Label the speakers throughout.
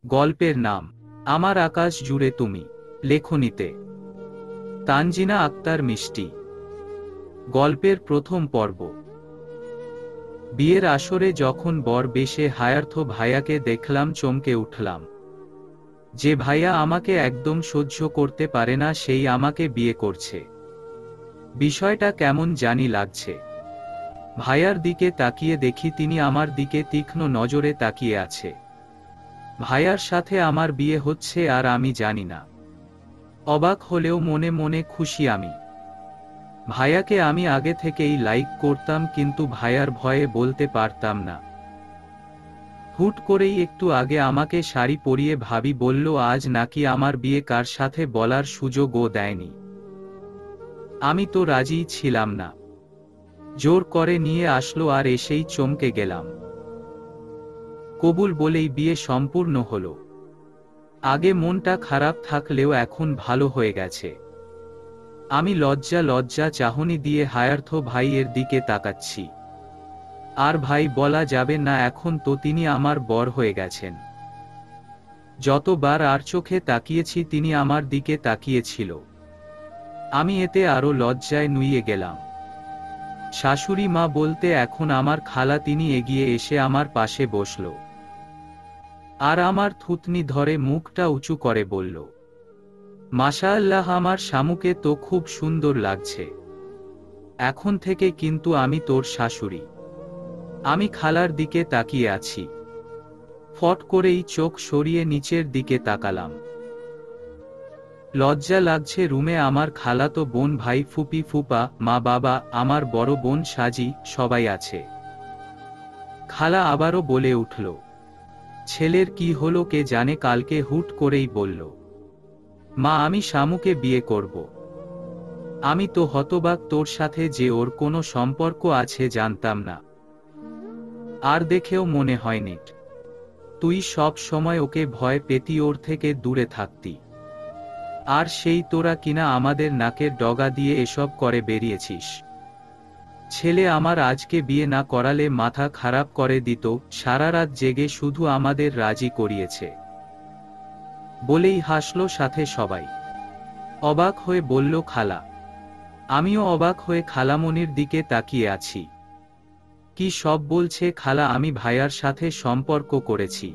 Speaker 1: গল্পের নাম আমার আকাশ জুড়ে তুমি। লেখনীতে তানজিনা আক্তার মিষ্টি। গল্পের প্রথম পর্ব। বিয়ের আসরে যখন বর বেশে হায়ার্থ ভাইয়াকে দেখলাম চমকে উঠলাম। যে ভাইয়া আমাকে একদম সহ্য করতে পারে না সেই আমাকে বিয়ে করছে। বিষয়টা কেমন জানি লাগছে। ভাইয়ার দিকে তাকিয়ে দেখি তিনি আমার দিকে তীক্ষ্ণ নজরে তাকিয়ে আছে। ভাইয়ার সাথে আমার বিয়ে হচ্ছে আর আমি জানি না। অবাক হলেও মনে মনে খুশি আমি। ভাইয়াকে আমি আগে থেকেই লাইক করতাম, কিন্তু ভাইয়ার ভয়ে বলতে পারতাম না। হুট করেই একটু আগে আমাকে শাড়ি পরিয়ে ভাবি বলল আজ নাকি আমার বিয়ে, কার সাথে বলার সুযোগও দেয়নি। আমি তো রাজিই ছিলাম না। জোর করে নিয়ে আসলো আর এসেই চমকে গেলাম। কবুল বলেই বিয়ে সম্পূর্ণ হলো। আগে মনটা খারাপ থাকলেও এখন ভালো হয়ে গেছে। আমি লজ্জা লজ্জা চাহনি দিয়ে হায়ার্থ ভাইয়ের দিকে তাকাচ্ছি। আর ভাই বলা যাবে না, এখন তো তিনি আমার বর হয়ে গেছেন। যতবার আর চোখে তাকিয়েছি তিনি আমার দিকে তাকিয়েছিল। আমি এতে আরো লজ্জায় নুইয়ে গেলাম। শাশুড়ি মা বলতে এখন আমার খালা, তিনি এগিয়ে এসে আমার পাশে বসল। আর আমার থুতনি ধরে মুখটা উঁচু করে বলল, মাশাআল্লাহ, আমার শামুকে তো খুব সুন্দর লাগছে। এখন থেকে কিন্তু আমি তোর শাশুড়ি। আমি খালার দিকে তাকিয়ে আছি। ফট করেই চোখ সরিয়ে নিচের দিকে তাকালাম। লজ্জা লাগছে। রুমে আমার খালাতো বোন, ভাই, ফুপি, ফুপা, মা, বাবা, আমার বড় বোন সাজি সবাই আছে। খালা আবারও বলে উঠল, ছেলের কি হলো কে জানে, কালকে হুট করেই বলল, মা আমি শামুকে বিয়ে করব। আমি তো হতবাক, তোর সাথে যে ওর কোনো সম্পর্ক আছে জানতাম না। আর দেখেও মনে হয়নি। তুই সব সময় ওকে ভয় পেতি, ওর থেকে দূরে থাকতি। আর সেই তোরা কিনা আমাদের নাকের ডগা দিয়ে এসব করে বেরিয়েছিস। ছেলে আমার আজকে বিয়ে না করালে মাথা খারাপ করে দিত, সারা রাত জেগে শুধু আমাদের রাজি করিয়েছে। বলেই হাসল সাথে সবাই। অবাক হয়ে বলল খালা। আমিও অবাক হয়ে খালামণির দিকে তাকিয়ে আছি। কি সব বলছে খালা? আমি ভাইয়ার সাথে সম্পর্ক করেছি।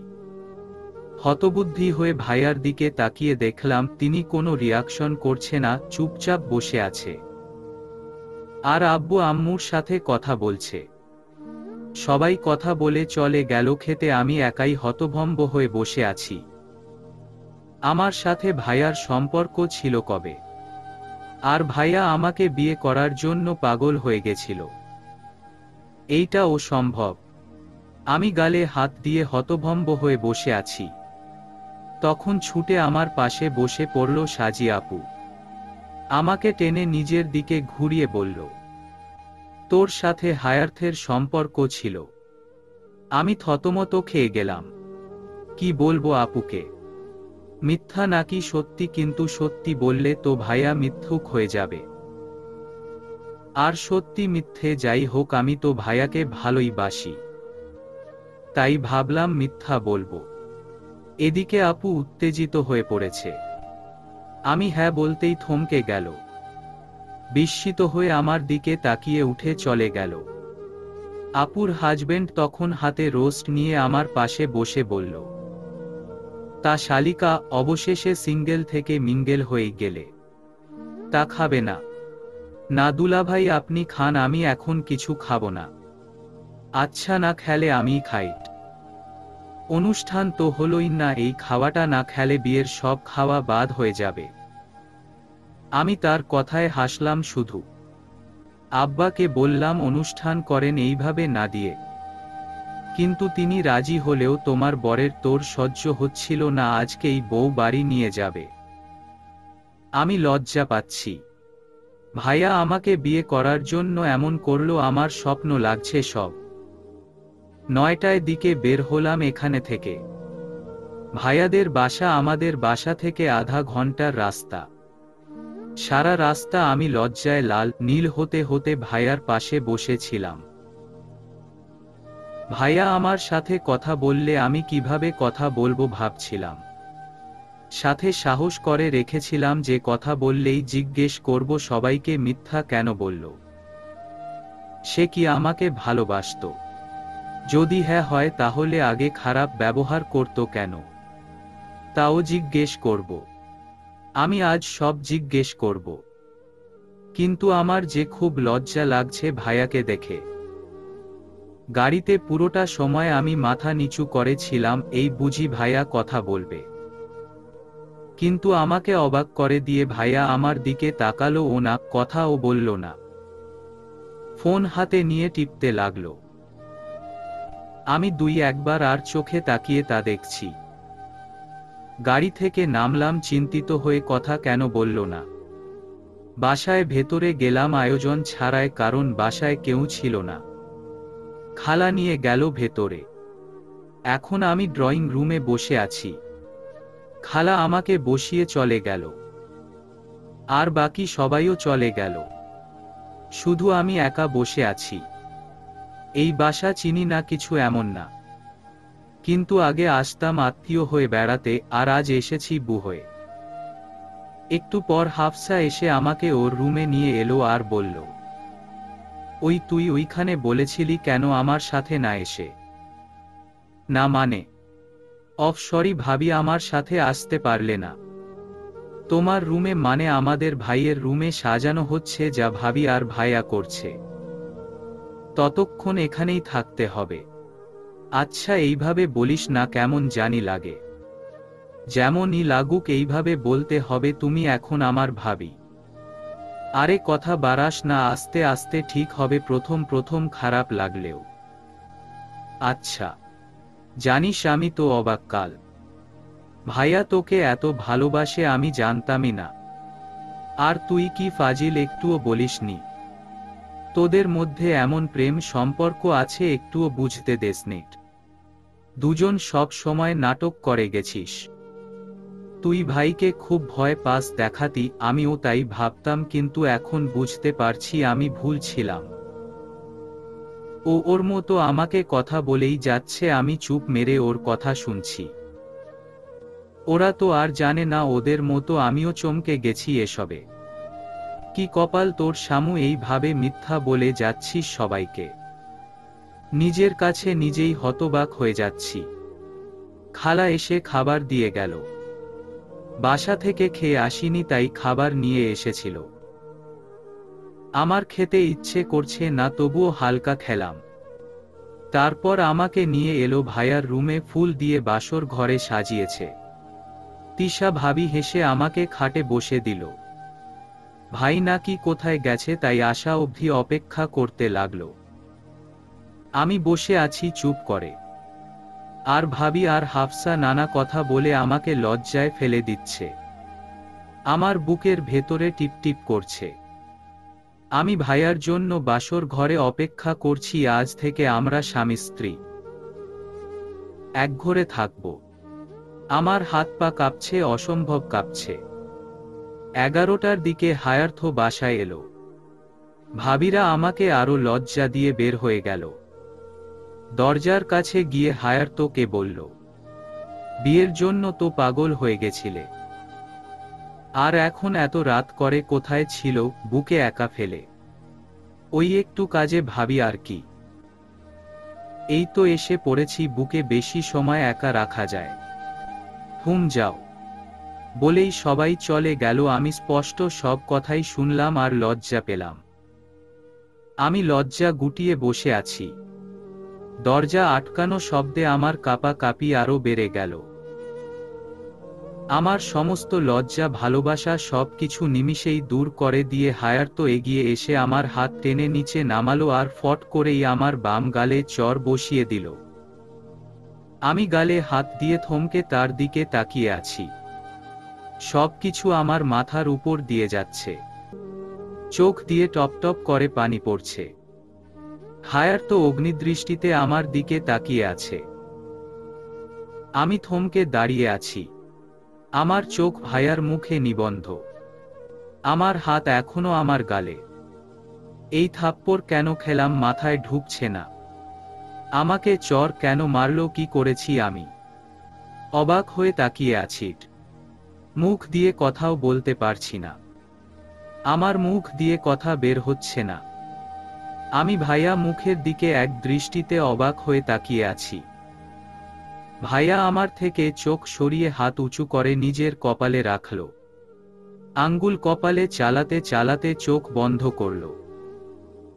Speaker 1: হতবুদ্ধি হয়ে ভাইয়ার দিকে তাকিয়ে দেখলাম তিনি কোনো রিয়াকশন করছে না, চুপচাপ বসে আছে। আর আব্বু আম্মুর সাথে কথা বলছে। সবাই কথা বলে চলে গেল খেতে, আমি একাই হতভম্ব হয়ে বসে আছি। আমার সাথে ভাইয়ার সম্পর্ক ছিল কবে? আর ভাইয়া আমাকে বিয়ে করার জন্য পাগল হয়ে গেছিল। এইটা অসম্ভব। আমি গালে হাত দিয়ে হতভম্ব হয়ে বসে আছি। তখন ছুটে আমার পাশে বসে পড়ল সাজি আপু। আমাকে টেনে নিজের দিকে ঘুরিয়ে বলল, তোর সাথে হায়ার্থের সম্পর্ক ছিল? আমি থতমত খেয়ে গেলাম। কি বলবো আপুকে? মিথ্যা নাকি সত্যি? কিন্তু সত্যি বললে তো ভাইয়া মিথ্যুক হয়ে যাবে। আর সত্যি মিথ্যে যাই হোক, আমি তো ভাইয়াকে ভালোই বাসি। তাই ভাবলাম মিথ্যা বলবো। এদিকে আপু উত্তেজিত হয়ে পড়েছে। আমি হ্যাঁ বলতেই থমকে গেল। বিস্মিত হয়ে আমার দিকে তাকিয়ে উঠে চলে গেল। আপুর হাজবেন্ড তখন হাতে রোস্ট নিয়ে আমার পাশে বসে বলল, তা শালিকা, অবশেষে সিঙ্গেল থেকে মিঙ্গেল হয়ে গেলে। তা খাবে না? না দুলাভাই আপনি খান, আমি এখন কিছু খাবো না। আচ্ছা না খেলে আমি খাই। অনুষ্ঠান তো হলোই না, এই খাওয়াটা না খেলে বিয়ের সব খাওয়া বাদ হয়ে যাবে। আমি তার কথায় হাসলাম শুধু। আব্বাকে বললাম অনুষ্ঠান করেন এইভাবে না দিয়ে। কিন্তু তিনি রাজি হলেও তোমার বরের তোর সহ্য হচ্ছিল না, আজকেই বউ বাড়ি নিয়ে যাবে। আমি লজ্জা পাচ্ছি। ভাইয়া আমাকে বিয়ে করার জন্য এমন করলো, আমার স্বপ্ন লাগছে সব। 9টায় দিকে বের হলাম এখানে থেকে। ভাইয়াদের বাসা আমাদের বাসা থেকে আধা ঘন্টার রাস্তা। সারা রাস্তা আমি লজ্জায় লাল নীল হতে হতে ভাইয়ার পাশে বসেছিলাম। ভাইয়া আমার সাথে কথা বললে আমি কিভাবে কথা বলবো ভাবছিলাম। সাথে সাহস করে রেখেছিলাম যে কথা বললেই জিজ্ঞেস করব সবাইকে মিথ্যা কেন বলল। সে কি আমাকে ভালোবাসতো? যদি হ্যাঁ হয় তাহলে আগে খারাপ ব্যবহার করতো কেন? তাও জিজ্ঞেস করব। আমি আজ সব জিজ্ঞেস করব। কিন্তু আমার যে খুব লজ্জা লাগছে ভাইয়াকে দেখে। গাড়িতে পুরোটা সময় আমি মাথা নিচু করেছিলাম, এই বুঝি ভাইয়া কথা বলবে। কিন্তু আমাকে অবাক করে দিয়ে ভাইয়া আমার দিকে তাকালো ও না, কথাও বলল না। ফোন হাতে নিয়ে টিপতে লাগলো। আমি দুই একবার আর চোখে তাকিয়ে তা দেখছি। গাড়ি থেকে নামলাম চিন্তিত হয়ে, কথা কেন বলল না। বাসায় ভেতরে গেলাম আয়োজন ছাড়াই, কারণ বাসায় কেউ ছিল না। খালা নিয়ে গেল ভেতরে। এখন আমি ড্রয়িং রুমে বসে আছি। খালা আমাকে বসিয়ে চলে গেল। আর বাকি সবাইও চলে গেল। শুধু আমি একা বসে আছি। এই বাসা চিনি না কিছু এমন না, কিন্তু আগে আসতাম আত্মীয় হয়ে বেড়াতে, আর আজ এসেছি বউ হয়ে। একটু পর হাফসা এসে আমাকে ওর রুমে নিয়ে এলো আর বলল, ওই তুই ওইখানে বলেছিলি কেন আমার সাথে না এসে? না মানে? অফ সরি ভাবি, আমার সাথে আসতে পারলে না? তোমার রুমে মানে আমাদের ভাইয়ের রুমে সাজানো হচ্ছে, যা ভাবি আর ভাইয়া করছে। ততক্ষণ এখানেই থাকতে হবে। আচ্ছা এইভাবে বলিস না, কেমন জানি লাগে। যেমনই লাগুক এইভাবে বলতে হবে, তুমি এখন আমার ভাবি। আরে কথা বাড়াস না, আস্তে আস্তে ঠিক হবে, প্রথম প্রথম খারাপ লাগলেও। আচ্ছা। জানিস আমি তো অবাক কাল। ভাইয়া তোকে এত ভালোবাসে আমি জানতামই না। আর তুই কি ফাজিল, একটুও বলিসনি? তোদের মধ্যে এমন প্রেম সম্পর্ক আছে, একটুও বুঝতে দেসনি। দুজন সব সময় নাটক করে গেছিস। তুই ভাইকে খুব ভয় পাস দেখাতি, আমিও তাই ভাবতাম, কিন্তু এখন বুঝতে পারছি আমি ভুল ছিলাম। ও ওর মতো আমাকে কথা বলেই যাচ্ছে, আমি চুপ মেরে ওর কথা শুনছি। ওরা তো আর জানে না ওদের মতো আমিও চমকে গেছি এসবে। কি কপাল তোর শামু, এইভাবে মিথ্যা বলে যাচ্ছিস সবাইকে। নিজের কাছে নিজেই হতবাক হয়ে যাচ্ছি। খালা এসে খাবার দিয়ে গেল। বাসা থেকে খেয়ে আসিনি, তাই খাবার নিয়ে এসেছিল। আমার খেতে ইচ্ছে করছে না, তবুও হালকা খেলাম। তারপর আমাকে নিয়ে এলো ভাইয়ার রুমে, ফুল দিয়ে বাসর ঘরে সাজিয়েছে। তিশা ভাবি হেসে আমাকে খাটে বসে দিল। ভাই নাকি কোথায় গেছে, তাই আসা অবধি অপেক্ষা করতে লাগলো। আমি বসে আছি চুপ করে। আর ভাবি আর হাফসা নানা কথা বলে আমাকে লজ্জায় ফেলে দিচ্ছে। আমার বুকের ভেতরে টিপটিপ করছে। আমি ভাইয়ার জন্য বাসর ঘরে অপেক্ষা করছি, আজ থেকে আমরা স্বামী স্ত্রী এক ঘরে থাকব। আমার হাত পা কাঁপছে, অসম্ভব কাঁপছে। 11টার দিকে হায়ার্থ বাসায় এলো। ভাবিরা আমাকে আরো লজ্জা দিয়ে বের হয়ে গেল। দরজার কাছে গিয়ে হায়ার্থকে বলল, বিয়ের জন্য তো পাগল হয়ে গেছিলে, আর এখন এত রাত করে কোথায় ছিল বুকে একা ফেলে? ওই একটু কাজে ভাবি আর কি। এই তো এসে পড়েছি, বুকে বেশি সময় একা রাখা যায়? হুম যাও। বলেই সবাই চলে গেল। আমি স্পষ্ট সব কথাই শুনলাম আর লজ্জা পেলাম। আমি লজ্জা গুটিয়ে বসে আছি। দরজা আটকানো শব্দে আমার কাঁপাকাঁপি আরো বেড়ে গেল। আমার সমস্ত লজ্জা ভালোবাসা সবকিছু নিমিষেই দূর করে দিয়ে হায়ার্থ এগিয়ে এসে আমার হাত টেনে নিচে নামালো আর ফট করেই আমার বাম গালে চড় বসিয়ে দিল। আমি গালে হাত দিয়ে থমকে তার দিকে তাকিয়ে আছি। সবকিছু আমার মাথার উপর দিয়ে যাচ্ছে। চোখ দিয়ে টপটপ করে পানি পড়ছে। হায়ার্থ অগ্নিদৃষ্টিতে আমার দিকে তাকিয়ে আছে। আমি থমকে দাঁড়িয়ে আছি। আমার চোখ ভাইয়ার মুখে নিবন্ধ। আমার হাত এখনো আমার গালে। এই থাপ্পড় কেন খেলাম মাথায় ঢুকছে না। আমাকে চর কেন মারলো, কি করেছি আমি? অবাক হয়ে তাকিয়ে আছি। মুখ দিয়ে কথাও বলতে পারছি না। আমার মুখ দিয়ে কথা বের হচ্ছে না। আমি ভাইয়া মুখের দিকে এক দৃষ্টিতে অবাক হয়ে তাকিয়ে আছি। ভাইয়া আমার থেকে চোখ সরিয়ে হাত উঁচু করে নিজের কপালে রাখল। আঙ্গুল কপালে চালাতে চালাতে চোখ বন্ধ করল।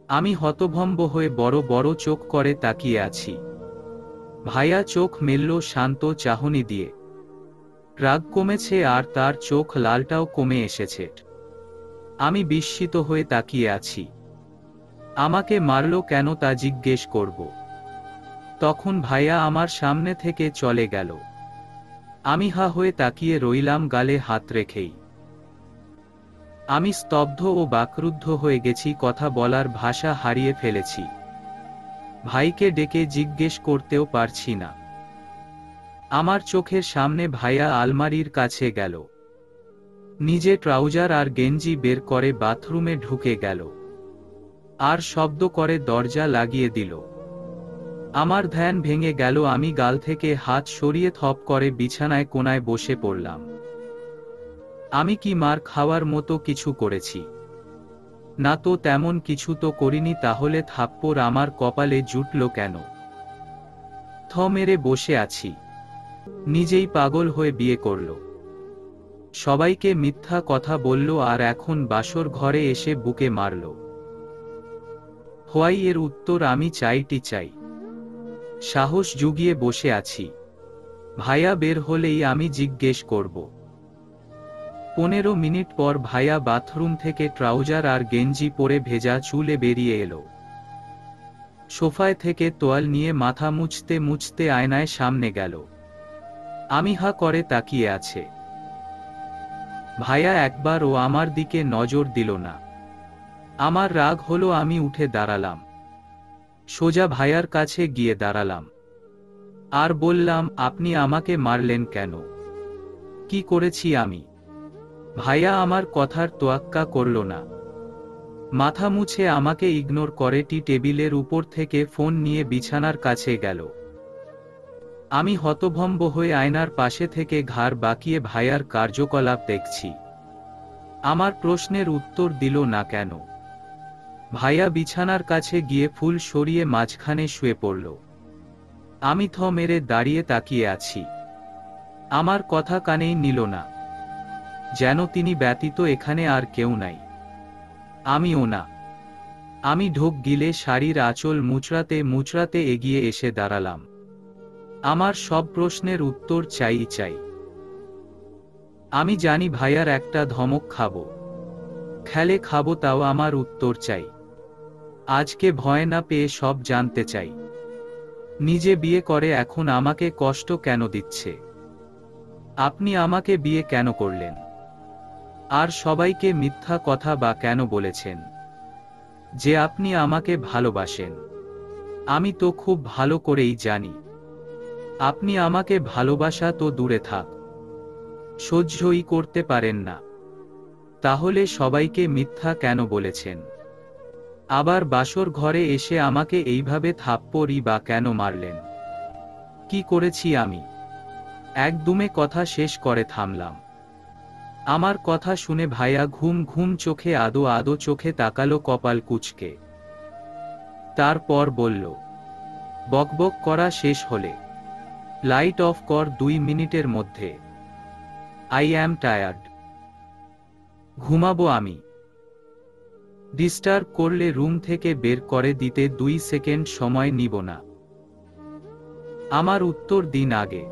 Speaker 1: আমি হতভম্ব হয়ে বড় বড় চোখ করে তাকিয়ে আছি। ভাইয়া চোখ মেলল শান্ত চাহনি দিয়ে। রাগ কমেছে আর তার চোখ লালটাও কমে এসেছে। আমি বিস্মিত হয়ে তাকিয়ে আছি। আমাকে মারল কেন তা জিজ্ঞেস করব। তখন ভাইয়া আমার সামনে থেকে চলে গেল। আমি হা হয়ে তাকিয়ে রইলাম, গালে হাত রেখেই। আমি স্তব্ধ ও বাকরুদ্ধ হয়ে গেছি, কথা বলার ভাষা হারিয়ে ফেলেছি। ভাইকে ডেকে জিজ্ঞেস করতেও পারছি না। আমার চোখের সামনে ভাইয়া আলমারির কাছে গেল। নিজে ট্রাউজার আর গেঞ্জি বের করে বাথরুমে ঢুকে গেল। আর শব্দ করে দরজা লাগিয়ে দিল। আমার ধ্যান ভেঙে গেল। আমি গাল থেকে হাত সরিয়ে থপ করে বিছানায় কোনায় বসে পড়লাম। আমি কি মার খাওয়ার মতো কিছু করেছি? না তো, তেমন কিছু তো করিনি। তাহলে থাপ্পড় আমার কপালে জুটল কেন? থ মেরে বসে আছি। নিজেই পাগল হয়ে বিয়ে করল, সবাইকে মিথ্যা কথা বলল, আর এখন বাসর ঘরে এসে বুকে মারল। হোয়াই এর উত্তর আমি চাই। সাহস জুগিয়ে বসে আছি। ভাইয়া বের হলেই আমি জিজ্ঞেস করব। 15 মিনিট পর ভাইয়া বাথরুম থেকে ট্রাউজার আর গেঞ্জি পরে ভেজা চুলে বেরিয়ে এলো। সোফায় থেকে তোয়াল নিয়ে মাথা মুছতে মুছতে আয়নায় সামনে গেল। আমি হা করে তাকিয়ে আছে। ভাইয়া একবারও আমার দিকে নজর দিল না। আমার রাগ হলো। আমি উঠে দাঁড়ালাম। সোজা ভাইয়ার কাছে গিয়ে দাঁড়ালাম। আর বললাম, আপনি আমাকে মারলেন কেন? কি করেছি আমি? ভাইয়া আমার কথার তোয়াক্কা করল না। মাথা মুছে আমাকে ইগনোর করে টেবিলের উপর থেকে ফোন নিয়ে বিছানার কাছে গেল। আমি হতভম্ব হয়ে আয়নার পাশে থেকে ঘাড় বাঁকিয়ে ভাইয়ার কার্যকলাপ দেখছি। আমার প্রশ্নের উত্তর দিল না কেন? ভাইয়া বিছানার কাছে গিয়ে ফুল সরিয়ে মাঝখানে শুয়ে পড়ল। আমি থ মেরে দাঁড়িয়ে তাকিয়ে আছি। আমার কথা কানেই নিল না। যেন তিনি ব্যতীত এখানে আর কেউ নাই। আমিও না। আমি ঢোক গিলে শাড়ির আঁচল মুচড়াতে মুচড়াতে এগিয়ে এসে দাঁড়ালাম। আমার সব প্রশ্নের উত্তর চাই। আমি জানি ভাইয়ার একটা ধমক খাবো, খেলে খাবো, তাও আমার উত্তর চাই। আজকে ভয় না পেয়ে সব জানতে চাই। নিজে বিয়ে করে এখন আমাকে কষ্ট কেন দিচ্ছে? আপনি আমাকে বিয়ে কেন করলেন? আর সবাইকে মিথ্যা কথা বা কেন বলেছেন যে আপনি আমাকে ভালোবাসেন? আমি তো খুব ভালো করেই জানি আপনি আমাকে ভালোবাসা তো দূরে থাক, সহ্যই করতে পারেন না। তাহলে সবাইকে মিথ্যা কেন বলেছেন? আবার বাসর ঘরে এসে আমাকে এইভাবে থাপ্পড়ই বা কেন মারলেন? কি করেছি আমি? একদমে কথা শেষ করে থামলাম। আমার কথা শুনে ভাইয়া ঘুম ঘুম চোখে আদো আদো চোখে তাকালো কপাল কুঁচকে। তারপর বলল, বকবক করা শেষ হলে লাইট অফ কর 2 মিনিটের মধ্যে। I am tired. ঘুমাবো আমি। ডিস্টার্ব করলে রুম থেকে বের করে দিতে 2 সেকেন্ড সময় নিব না। আমার উত্তর দিন আগে।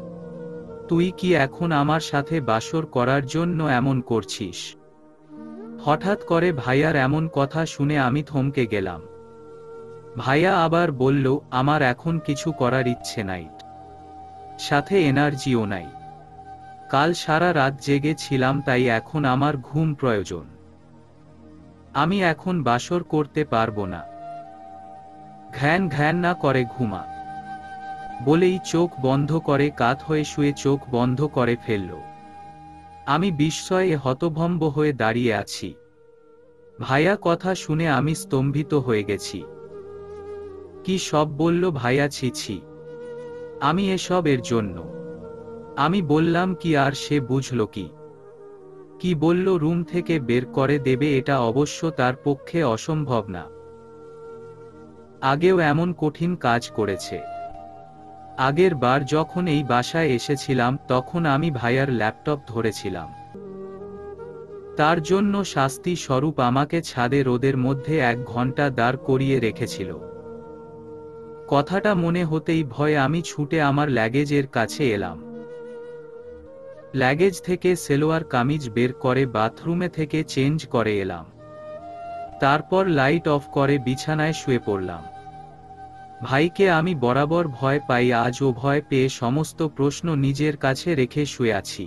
Speaker 1: তুই কি এখন আমার সাথে বাসর করার জন্য এমন করছিস? হঠাৎ করে ভাইয়ার এমন কথা শুনে আমি থমকে গেলাম। ভাইয়া আবার বলল, আমার এখন কিছু করার ইচ্ছে নাই, সাথে এনার্জিও নাই। কাল সারা রাত জেগে ছিলাম, তাই এখন আমার ঘুম প্রয়োজন। আমি এখন বাসর করতে পারবো না। ঘ্যান ঘ্যান না করে ঘুমা, বলেই চোখ বন্ধ করে কাত হয়ে শুয়ে চোখ বন্ধ করে ফেলল। আমি বিস্ময়ে হতভম্ব হয়ে দাঁড়িয়ে আছি। ভাইয়া কথা শুনে আমি স্তম্ভিত হয়ে গেছি। কি সব বলল ভাইয়া, ছি ছি, আমি এসব এর জন্য। আমি বললাম কি, আর সে বুঝল কি? কি বলল রুম থেকে বের করে দেবে, এটা অবশ্য তার পক্ষে অসম্ভব না। আগেও এমন কঠিন কাজ করেছে। আগের বার যখন এই বাসায় এসেছিলাম তখন আমি ভাইয়ার ল্যাপটপ ধরেছিলাম। তার জন্য শাস্তি স্বরূপ আমাকে ছাদে রোদের মধ্যে 1 ঘন্টা দাঁড় করিয়ে রেখেছিল। কথাটা মনে হতেই ভয়ে আমি ছুটে আমার লাগেজের কাছে এলাম। লাগেজ থেকে সেলোয়ার কামিজ বের করে বাথরুমে থেকে চেঞ্জ করে এলাম। তারপর লাইট অফ করে বিছানায় শুয়ে পড়লাম। ভাইকে আমি বরাবর ভয় পাই, আজও ভয় পেয়ে সমস্ত প্রশ্ন নিজের কাছে রেখে শুয়ে আছি।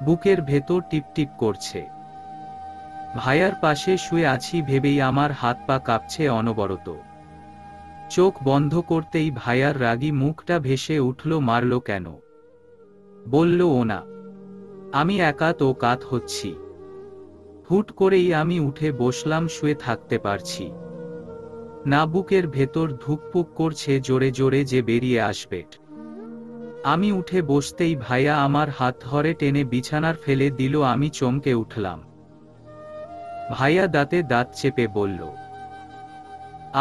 Speaker 1: বুকের ভেতর টিপটিপ করছে। ভাইয়ার পাশে শুয়ে আছি ভেবেই আমার হাত পা কাঁপছে অনবরত। চোখ বন্ধ করতেই ভাইয়ার রাগী মুখটা ভেসে উঠল, মারল কেন? বলল ও না। আমি একা তো কাত হচ্ছি। হুট করেই আমি উঠে বসলাম, শুয়ে থাকতে পারছি না, বুকের ভেতর ধুকপুক করছে জোরে জোরে যে বেরিয়ে আসবে। আমি উঠে বসতেই ভাইয়া আমার হাত ধরে টেনে বিছানার ফেলে দিল। আমি চমকে উঠলাম। ভাইয়া দাঁতে দাঁত চেপে বলল,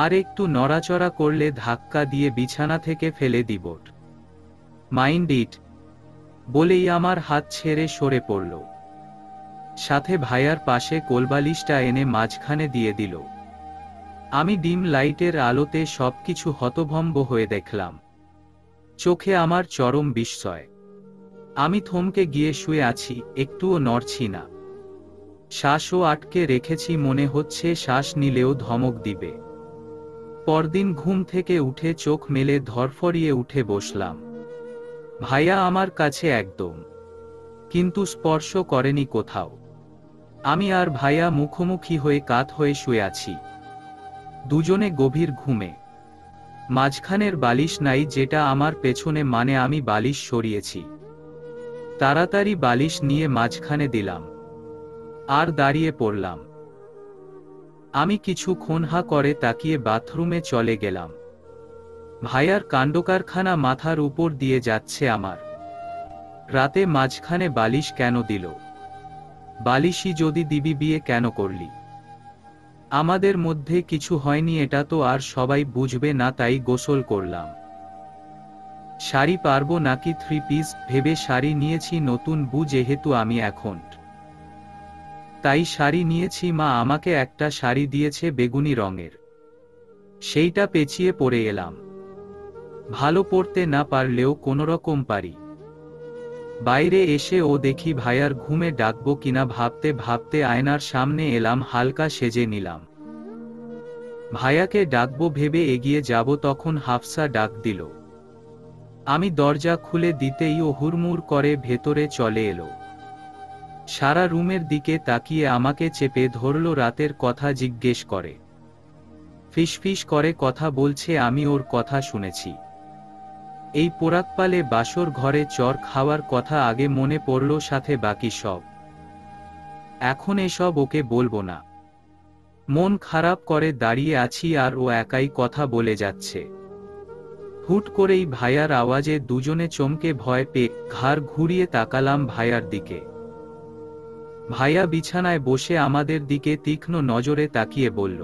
Speaker 1: আর একটু নড়াচড়া করলে ধাক্কা দিয়ে বিছানা থেকে ফেলে দিব। Mind it. বলেই আমার হাত ছেড়ে সরে পড়ল। সাথে ভাইয়ার পাশে কোলবালিশটা এনে মাঝখানে দিয়ে দিল। আমি ডিম লাইটের আলোতে সবকিছু হতভম্ব হয়ে দেখলাম। চোখে আমার চরম বিস্ময়। আমি থমকে গিয়ে শুয়ে আছি, একটুও নড়ছি না। শ্বাসও আটকে রেখেছি, মনে হচ্ছে শ্বাস নিলেও ধমক দিবে। পরদিন ঘুম থেকে উঠে চোখ মেলে ধরফরিয়ে উঠে বসলাম। ভাইয়া আমার কাছে একদম, কিন্তু স্পর্শ করেনি কোথাও। আমি আর ভাইয়া মুখোমুখি হয়ে কাত হয়ে শুয়ে আছি, দুজনে গভীর ঘুমে। মাঝখানের বালিশ নাই, যেটা আমার পেছনে, মানে আমি বালিশ সরিয়েছি। তাড়াতাড়ি বালিশ নিয়ে মাঝখানে দিলাম আর দাঁড়িয়ে পড়লাম। আমি কিছুক্ষণ হা করে তাকিয়ে বাথরুমে চলে গেলাম। ভাইয়ার কাণ্ডকারখানা মাথার উপর দিয়ে যাচ্ছে আমার। রাতে মাঝখানে বালিশ কেন দিল? বালিশই যদি দিবি, বিয়ে কেন করলি? আমাদের মধ্যে কিছু হয়নি, এটা তো আর সবাই বুঝবে না, তাই গোসল করলাম। শাড়ি পারবো নাকি 3 পিস ভেবে শাড়ি নিয়েছি, নতুন বউ যেহেতু আমি এখন, তাই শাড়ি নিয়েছি। মা আমাকে একটা শাড়ি দিয়েছে বেগুনি রঙের, সেইটা পেঁচিয়ে পরে এলাম। ভালো পড়তে না পারলেও কোনোরকম পারি। বাইরে এসে ও দেখি ভাইয়ার ঘুমে ডাকবো কিনা ভাবতে ভাবতে আয়নার সামনে এলাম, হালকা সেজে নিলাম। ভাইয়াকে ডাকবো ভেবে এগিয়ে যাব, তখন হাফসা ডাক দিল। আমি দরজা খুলে দিতেই ও হুড়মুড় করে ভেতরে চলে এলো। সারা রুমের দিকে তাকিয়ে আমাকে চেপে ধরল, রাতের কথা জিজ্ঞেস করে। ফিসফিস করে কথা বলছে, আমি ওর কথা শুনেছি। এই পোরাকপালে বাসর ঘরে চর খাওয়ার কথা আগে মনে পড়ল, সাথে বাকি সব। এখন এসব ওকে বলবো না। মন খারাপ করে দাঁড়িয়ে আছি আর ও একাই কথা বলে যাচ্ছে। হুট করেই ভাইয়ার আওয়াজে দুজনে চমকে ভয় পেয়ে ঘাড় ঘুরিয়ে তাকালাম ভাইয়ার দিকে। ভাইয়া বিছানায় বসে আমাদের দিকে তীক্ষ্ণ নজরে তাকিয়ে বলল,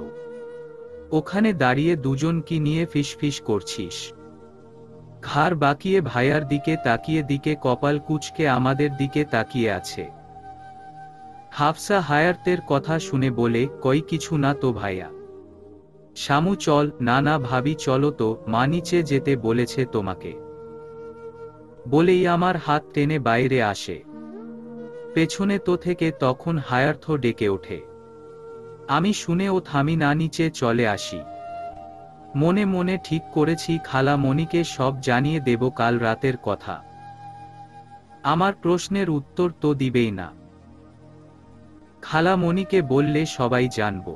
Speaker 1: ওখানে দাঁড়িয়ে দুজন কি নিয়ে ফিসফিস করছিস? ঘাড় বাঁকিয়ে ভাইয়ার দিকে তাকিয়ে দিকে কপাল কুঁচকে আমাদের দিকে তাকিয়ে আছে। হাফসা হায়াতের কথা শুনে বলে, কই কিছু না তো ভাইয়া। শামু চল। না না ভাবি চলো তো, মা নিচে যেতে বলেছে তোমাকে। বলেই আমার হাত টেনে বাইরে আসে। পেছনে তো থেকে তখন হায়ার্থ ডেকে ওঠে। আমি শুনে ও থামি না, নিচে চলে আসি। মনে মনে ঠিক করেছি খালা মনিকে সব জানিয়ে দেব কাল রাতের কথা। আমার প্রশ্নের উত্তর তো দিবেই না। খালা মনিকে বললে সবাই জানব।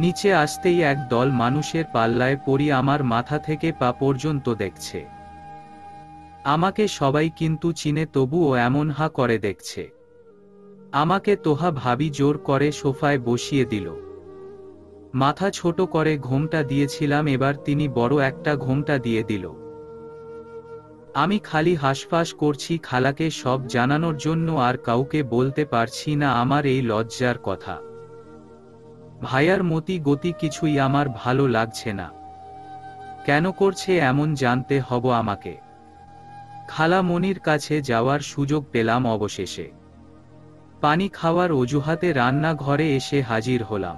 Speaker 1: নিচে আসতেই এক দল মানুষের পাল্লায় পড়ি, আমার মাথা থেকে পা পর্যন্ত দেখছে। আমাকে সবাই কিন্তু চিনে, তবুও এমন হা করে দেখছে। আমাকে তোহা ভাবি জোর করে সোফায় বসিয়ে দিল। মাথা ছোট করে ঘোমটা দিয়েছিলাম, এবার তিনি বড় একটা ঘোমটা দিয়ে দিল। আমি খালি হাসফাস করছি খালাকে সব জানানোর জন্য, আর কাউকে বলতে পারছি না আমার এই লজ্জার কথা। ভাইয়ার মতি গতি কিছুই আমার ভালো লাগছে না। কেন করছে এমন জানতে হব আমাকে। খালামণির কাছে যাওয়ার সুযোগ পেলাম অবশেষে। পানি খাওয়ার অজুহাতে রান্নাঘরে এসে হাজির হলাম।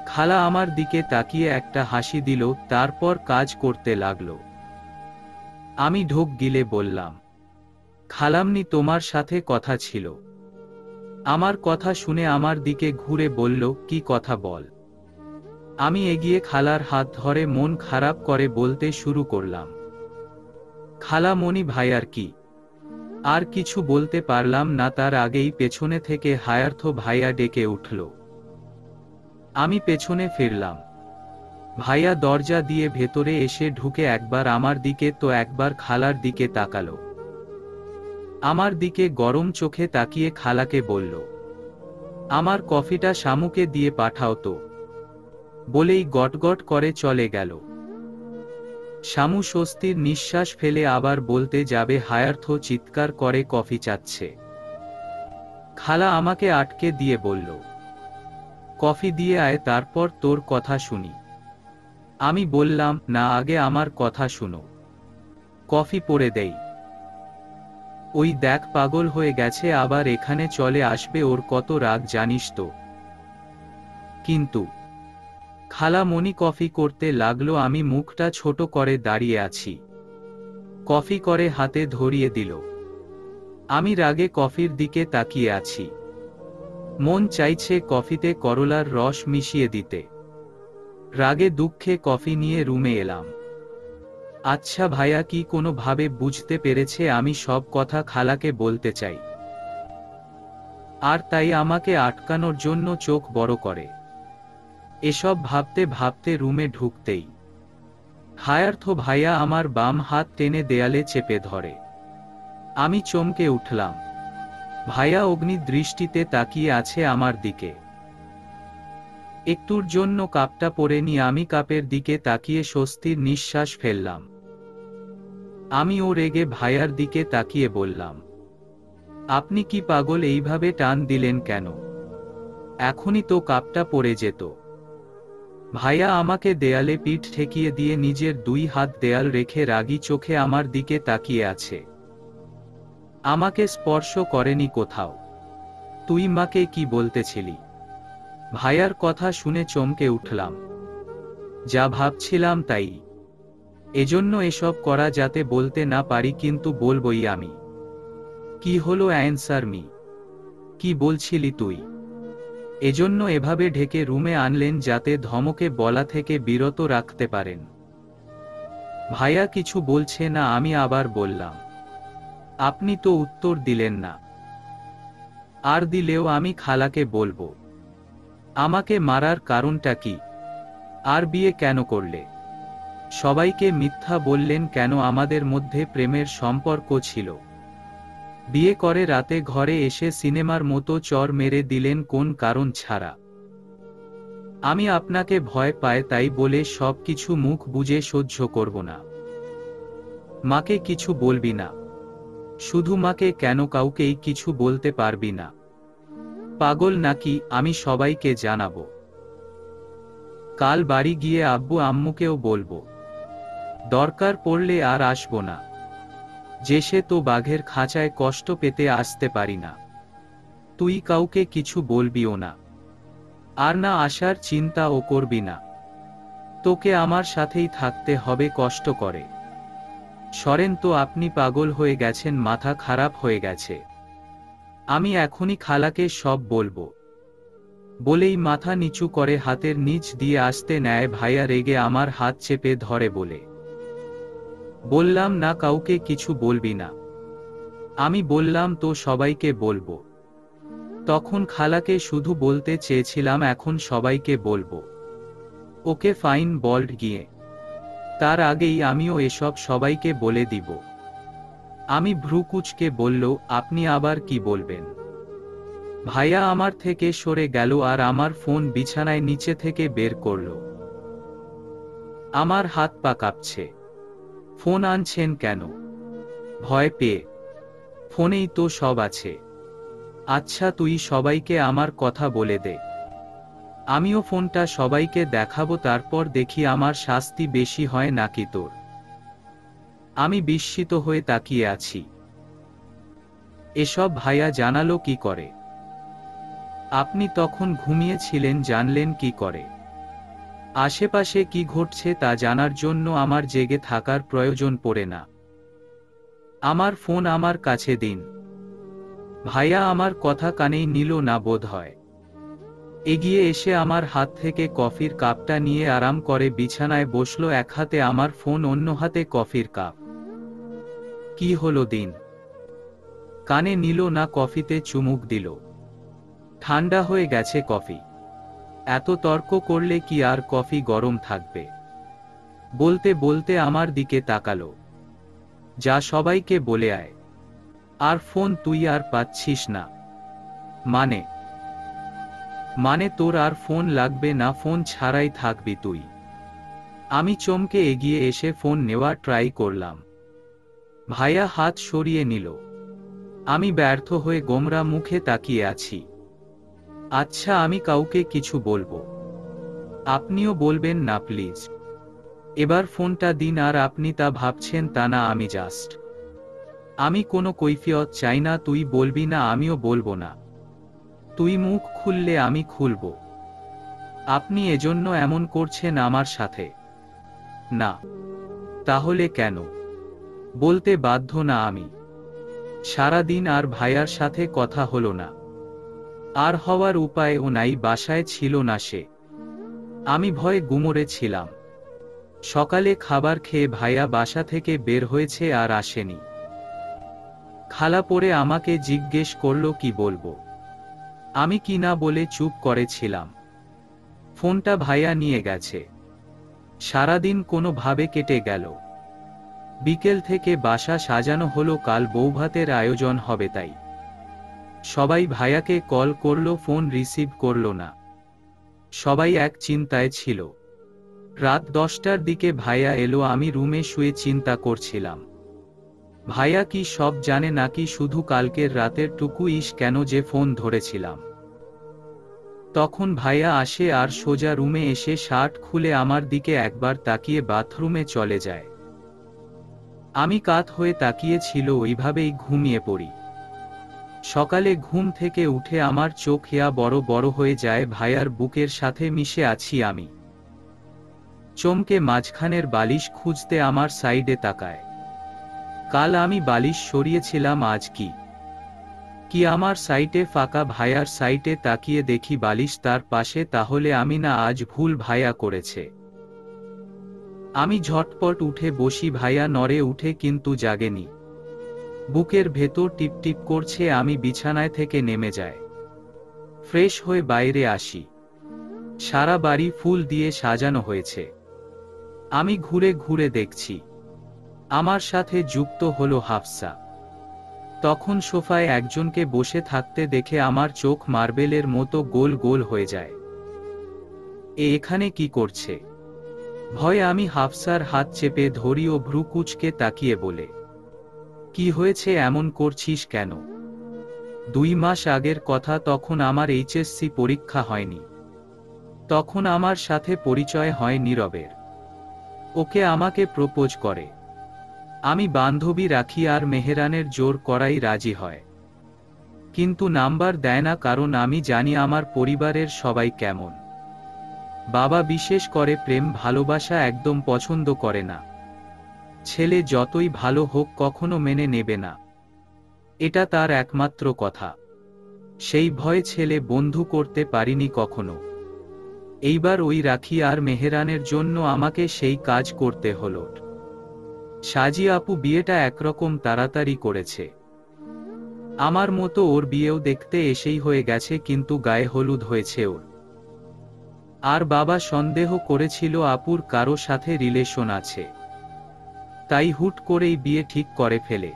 Speaker 1: খালা আমার দিকে তাকিয়ে একটা হাসি দিল, তারপর কাজ করতে লাগলো। আমি ঢোক গিলে বললাম, খালামণি তোমার সাথে কথা ছিল। আমার কথা শুনে আমার দিকে ঘুরে বলল, কি কথা বল। আমি এগিয়ে খালার হাত ধরে মন খারাপ করে বলতে শুরু করলাম, খালামণি ভাইয়ার কি। আর কিছু বলতে পারলাম না, তার আগেই পেছনে থেকে হায়ার্থ ভাইয়া ডেকে উঠল। আমি পেছনে ফিরলাম। ভাইয়া দরজা দিয়ে ভেতরে এসে ঢুকে একবার আমার দিকে তো একবার খালার দিকে তাকালো। আমার দিকে গরম চোখে তাকিয়ে খালাকে বলল, আমার কফিটা শামুকে দিয়ে পাঠাও তো। বলেই গটগট করে চলে গেল। শামু স্বস্তির নিঃশ্বাস ফেলে আবার বলতে যাবে, হায়ার্থ চিৎকার করে কফি চাচ্ছে। খালা আমাকে আটকে দিয়ে বলল, কফি দিয়ে আয়, তারপর তোর কথা শুনি। আমি বললাম, না, আগে আমার কথা শুনো, কফি পড়ে দেই। ওই দেখ পাগল হয়ে গেছে, আবার এখানে চলে আসবে, ওর কত রাগ জানিস তো। কিন্তু খালামণি কফি করতে লাগলো, আমি মুখটা ছোট করে দাঁড়িয়ে আছি। কফি করে হাতে ধরিয়ে দিল। আমি রাগে কফির দিকে তাকিয়ে আছি। মন চাইছে কফিতে করলার রস মিশিয়ে দিতে। রাগে দুঃখে কফি নিয়ে রুমে এলাম। আচ্ছা ভাইয়া কি কোনোভাবে বুঝতে পেরেছে আমি সব কথা খালাকে বলতে চাই, আর তাই আমাকে আটকানোর জন্য চোখ বড় করে। এসব ভাবতে ভাবতে রুমে ঢুকতেই হায়ার্থ ভাইয়া আমার বাম হাত টেনে দেয়ালে চেপে ধরে। আমি চমকে উঠলাম। ভাইয়া অগ্নি দৃষ্টিতে তাকিয়ে আছে আমার দিকে। একটুর জন্য কাপটা পরে নিয়ে আমি কাপের দিকে তাকিয়ে স্বস্তির নিঃশ্বাস ফেললাম। আমি ও রেগে ভাইয়ার দিকে তাকিয়ে বললাম, আপনি কি পাগল, এইভাবে টান দিলেন কেন? এখনই তো কাপটা পড়ে যেত। ভাইয়া আমাকে দেয়ালে পিঠ ঠেকিয়ে দিয়ে নিজের দুই হাত দেয়াল রেখে রাগী চোখে আমার দিকে তাকিয়ে আছে। আমাকে স্পর্শ করেনি কোথাও। তুই মাকে কি বলতেছিলি? ভাইয়ার কথা শুনে চমকে উঠলাম। যা ভাবছিলাম তাই। এজন্য এসব করা যাতে বলতে না পারি, কিন্তু বলবই আমি। কি হলো, অ্যান্সার মি। কি বলছিলি তুই? এজন্য এভাবে ঢেকে রুমে আনলেন যাতে ধমকে বলা থেকে বিরত রাখতে পারেন। ভাইয়া কিছু বলছে না। আমি আবার বললাম, আপনি তো উত্তর দিলেন না। আর দিলেও আমি খালাকে বলবো। আমাকে মারার কারণটা কি? আর বিয়ে কেন করলে? সবাইকে মিথ্যা বললেন কেন? আমাদের মধ্যে প্রেমের সম্পর্ক ছিল। বিয়ে করে রাতে ঘরে এসে সিনেমার মতো চর মেরে দিলেন কোন কারণ ছাড়া? আমি আপনাকে ভয় পাই তাই বলে সব কিছু মুখ বুজে সহ্য করব না। মাকে কিছু বলবি না। শুধু মাকে কেন, কাউকেই কিছু বলতে পারবি না? পাগল নাকি? আমি সবাইকে জানাবো। কাল বাড়ি গিয়ে আব্বু আম্মুকেও বলবো। দরকার পড়লে আর আসবো না। যে সে তো বাঘের খাঁচায় কষ্ট পেতে আসতে পারি না। তুই কাউকে কিছু বলবিও না। আর না আসার চিন্তাও করবি না। তোকে আমার সাথেই থাকতে হবে কষ্ট করে। সরেন তো, আপনি পাগল হয়ে গেছেন, মাথা খারাপ হয়ে গেছে। আমি এখনই খালাকে সব বলবো। বলেই মাথা নিচু করে হাতের নিচ দিয়ে আসতে নেয়। ভাইয়া রেগে আমার হাত চেপে ধরে বলে, বললাম না কাউকে কিছু বলবি না। আমি বললাম তো সবাইকে বলবো। তখন খালাকে শুধু বলতে চেয়েছিলাম, এখন সবাইকে বলবো। ওকে ফাইন, বল্ড গিয়ে। তার আগেই আমিও এসব সবাইকে বলে দিব। আমি ভ্রু কুঁচকে বলল, আপনি আবার কি বলবেন? ভাইয়া আমার থেকে সরে গেল আর আমার ফোন বিছানায় নিচে থেকে বের করলো। আমার হাত পা কাঁপছে। ফোন আনছেন কেন? ভয় পেয়ে। ফোনেই তো সব আছে। আচ্ছা তুই সবাইকে আমার কথা বলে দে। আমিও ফোনটা সবাইকে দেখাবো, তারপর দেখি আমার শাস্তি বেশি হয় নাকি তোর। আমি বিস্মিত হয়ে তাকিয়ে আছি। এসব ভাইয়া জানালো কি করে? আপনি তখন ঘুমিয়েছিলেন, জানলেন কি করে? আশেপাশে কি ঘটছে তা জানার জন্য আমার জেগে থাকার প্রয়োজন পড়ে না। আমার ফোন আমার কাছে দিন। ভাইয়া আমার কথা কানেই নিল না বোধ হয়। এগিয়ে এসে আমার হাত থেকে কফির কাপটা নিয়ে আরাম করে বিছানায় বসলো, এক হাতে আমার ফোন, অন্য হাতে কফির কাপ। কি হলো দিন? কানে নিল না, কফিতে চুমুক দিল। ঠান্ডা হয়ে গেছে কফি। এত তর্ক করলে কি আর কফি গরম থাকবে? বলতে বলতে আমার দিকে তাকালো। যা সবাইকে বলে আয়। আর ফোন তুই আর পাচ্ছিস না? মানে? মানে তোর আর ফোন লাগবে না, ফোন ছাড়াই থাকবি তুই? আমি চমকে এগিয়ে এসে ফোন নেওয়ার ট্রাই করলাম। ভাইয়া হাত সরিয়ে নিল। আমি ব্যর্থ হয়ে গোমরা মুখে তাকিয়ে আছি। আচ্ছা আমি কাউকে কিছু বলবো? আপনিও বলবেন না প্লিজ? এবার ফোনটা দিন। আর আপনি তা ভাবছেন তা না, আমি জাস্ট। আমি কোনো কৈফিয়ত চাই না, তুই বলবি না আমিও বলবো না। তুই মুখ খুললে আমি খুলব। আপনি এজন্য এমন করছেন আমার সাথে? না। তাহলে কেন? বলতে বাধ্য না আমি। সারাদিন আর ভাইয়ার সাথে কথা হলো না। আর হওয়ার উপায়ও নাই, বাসায় ছিল না সে। আমি ভয়ে গুমরে ছিলাম। সকালে খাবার খেয়ে ভাইয়া বাসা থেকে বের হয়েছে আর আসেনি। খালা পরে আমাকে জিজ্ঞেস করলো কি বলবো। আমি কি না বলে চুপ করেছিলাম। ফোনটা ভাইয়া নিয়ে গেছে। সারাদিন কোনোভাবে কেটে গেল। বিকেল থেকে বাসা সাজানো হলো, কাল বৌভাতের আয়োজন হবে তাই। সবাই ভাইয়াকে কল করলো, ফোন রিসিভ করলো না। সবাই এক চিন্তায় ছিল। রাত 10টার দিকে ভাইয়া এলো, আমি রুমে শুয়ে চিন্তা করছিলাম। ভাইয়া কি সব জানে নাকি শুধু কালকের রাতের টুকু কেন যে ফোন ধরেছিলাম। তখন ভাইয়া আসে আর সোজা রুমে এসে শার্ট খুলে আমার দিকে একবার তাকিয়ে বাথরুমে চলে যায়। আমি কাত হয়ে তাকিয়েছিল, ওইভাবেই ঘুমিয়ে পড়ি। সকালে ঘুম থেকে উঠে আমার চোখ বড় বড় হয়ে যায়, ভাইয়ার বুকের সাথে মিশে আছি আমি। চমকে মাঝখানের বালিশ খুঁজতে আমার সাইডে তাকায়। কাল আমি বালিশ সরিয়েছিলাম, আজ কি কি আমার সাইটে ফাঁকা। ভাইয়ার সাইটে তাকিয়ে দেখি বালিশ তার পাশে, তাহলে আমি না আজ ভুল ভাইয়া করেছে। আমি ঝটপট উঠে বসি, ভাইয়া নড়ে উঠে কিন্তু জাগেনি। বুকের ভেতর টিপটিপ করছে। আমি বিছানায় থেকে নেমে যাই। ফ্রেশ হয়ে বাইরে আসি। সারা বাড়ি ফুল দিয়ে সাজানো হয়েছে। আমি ঘুরে ঘুরে দেখছি। আমার সাথে যুক্ত হলো হাফসা। তখন সোফায় একজনকে বসে থাকতে দেখে আমার চোখ মার্বেলের মতো গোল গোল হয়ে যায়। এখানে কি করছে? ভয়ে আমি হাফসার হাত চেপে ধরি ও ভ্রু কুঁচকে তাকিয়ে বলে, কি হয়েছে, এমন করছিস কেন? 2 মাস আগের কথা, তখন আমার এইচএসসি পরীক্ষা হয়নি। তখন আমার সাথে পরিচয় হয় নীরবের। ওকে আমাকে প্রপোজ করে। আমি বান্ধবী রাখি আর মেহেরানের জোর করাই রাজি হয়। কিন্তু নাম্বার দেয় না, কারণ আমি জানি আমার পরিবারের সবাই কেমন। বাবা বিশেষ করে প্রেম ভালোবাসা একদম পছন্দ করে না। ছেলে যতই ভালো হোক কখনো মেনে নেবে না, এটা তার একমাত্র কথা। সেই ভয়ে ছেলে বন্ধু করতে পারিনি কখনো। এইবার ওই রাখি আর মেহেরানের জন্য আমাকে সেই কাজ করতে হলো। সাজি আপু বিয়েটা একরকম তাড়াতাড়ি করেছে। আমার মতো ওর বিয়েও দেখতে এসেই হয়ে গেছে, কিন্তু গায়ে হলুদ হয়েছে ওর। আর বাবা সন্দেহ করেছিল আপুর কারো সাথে রিলেশন আছে, তাই হুট করেই বিয়ে ঠিক করে ফেলে।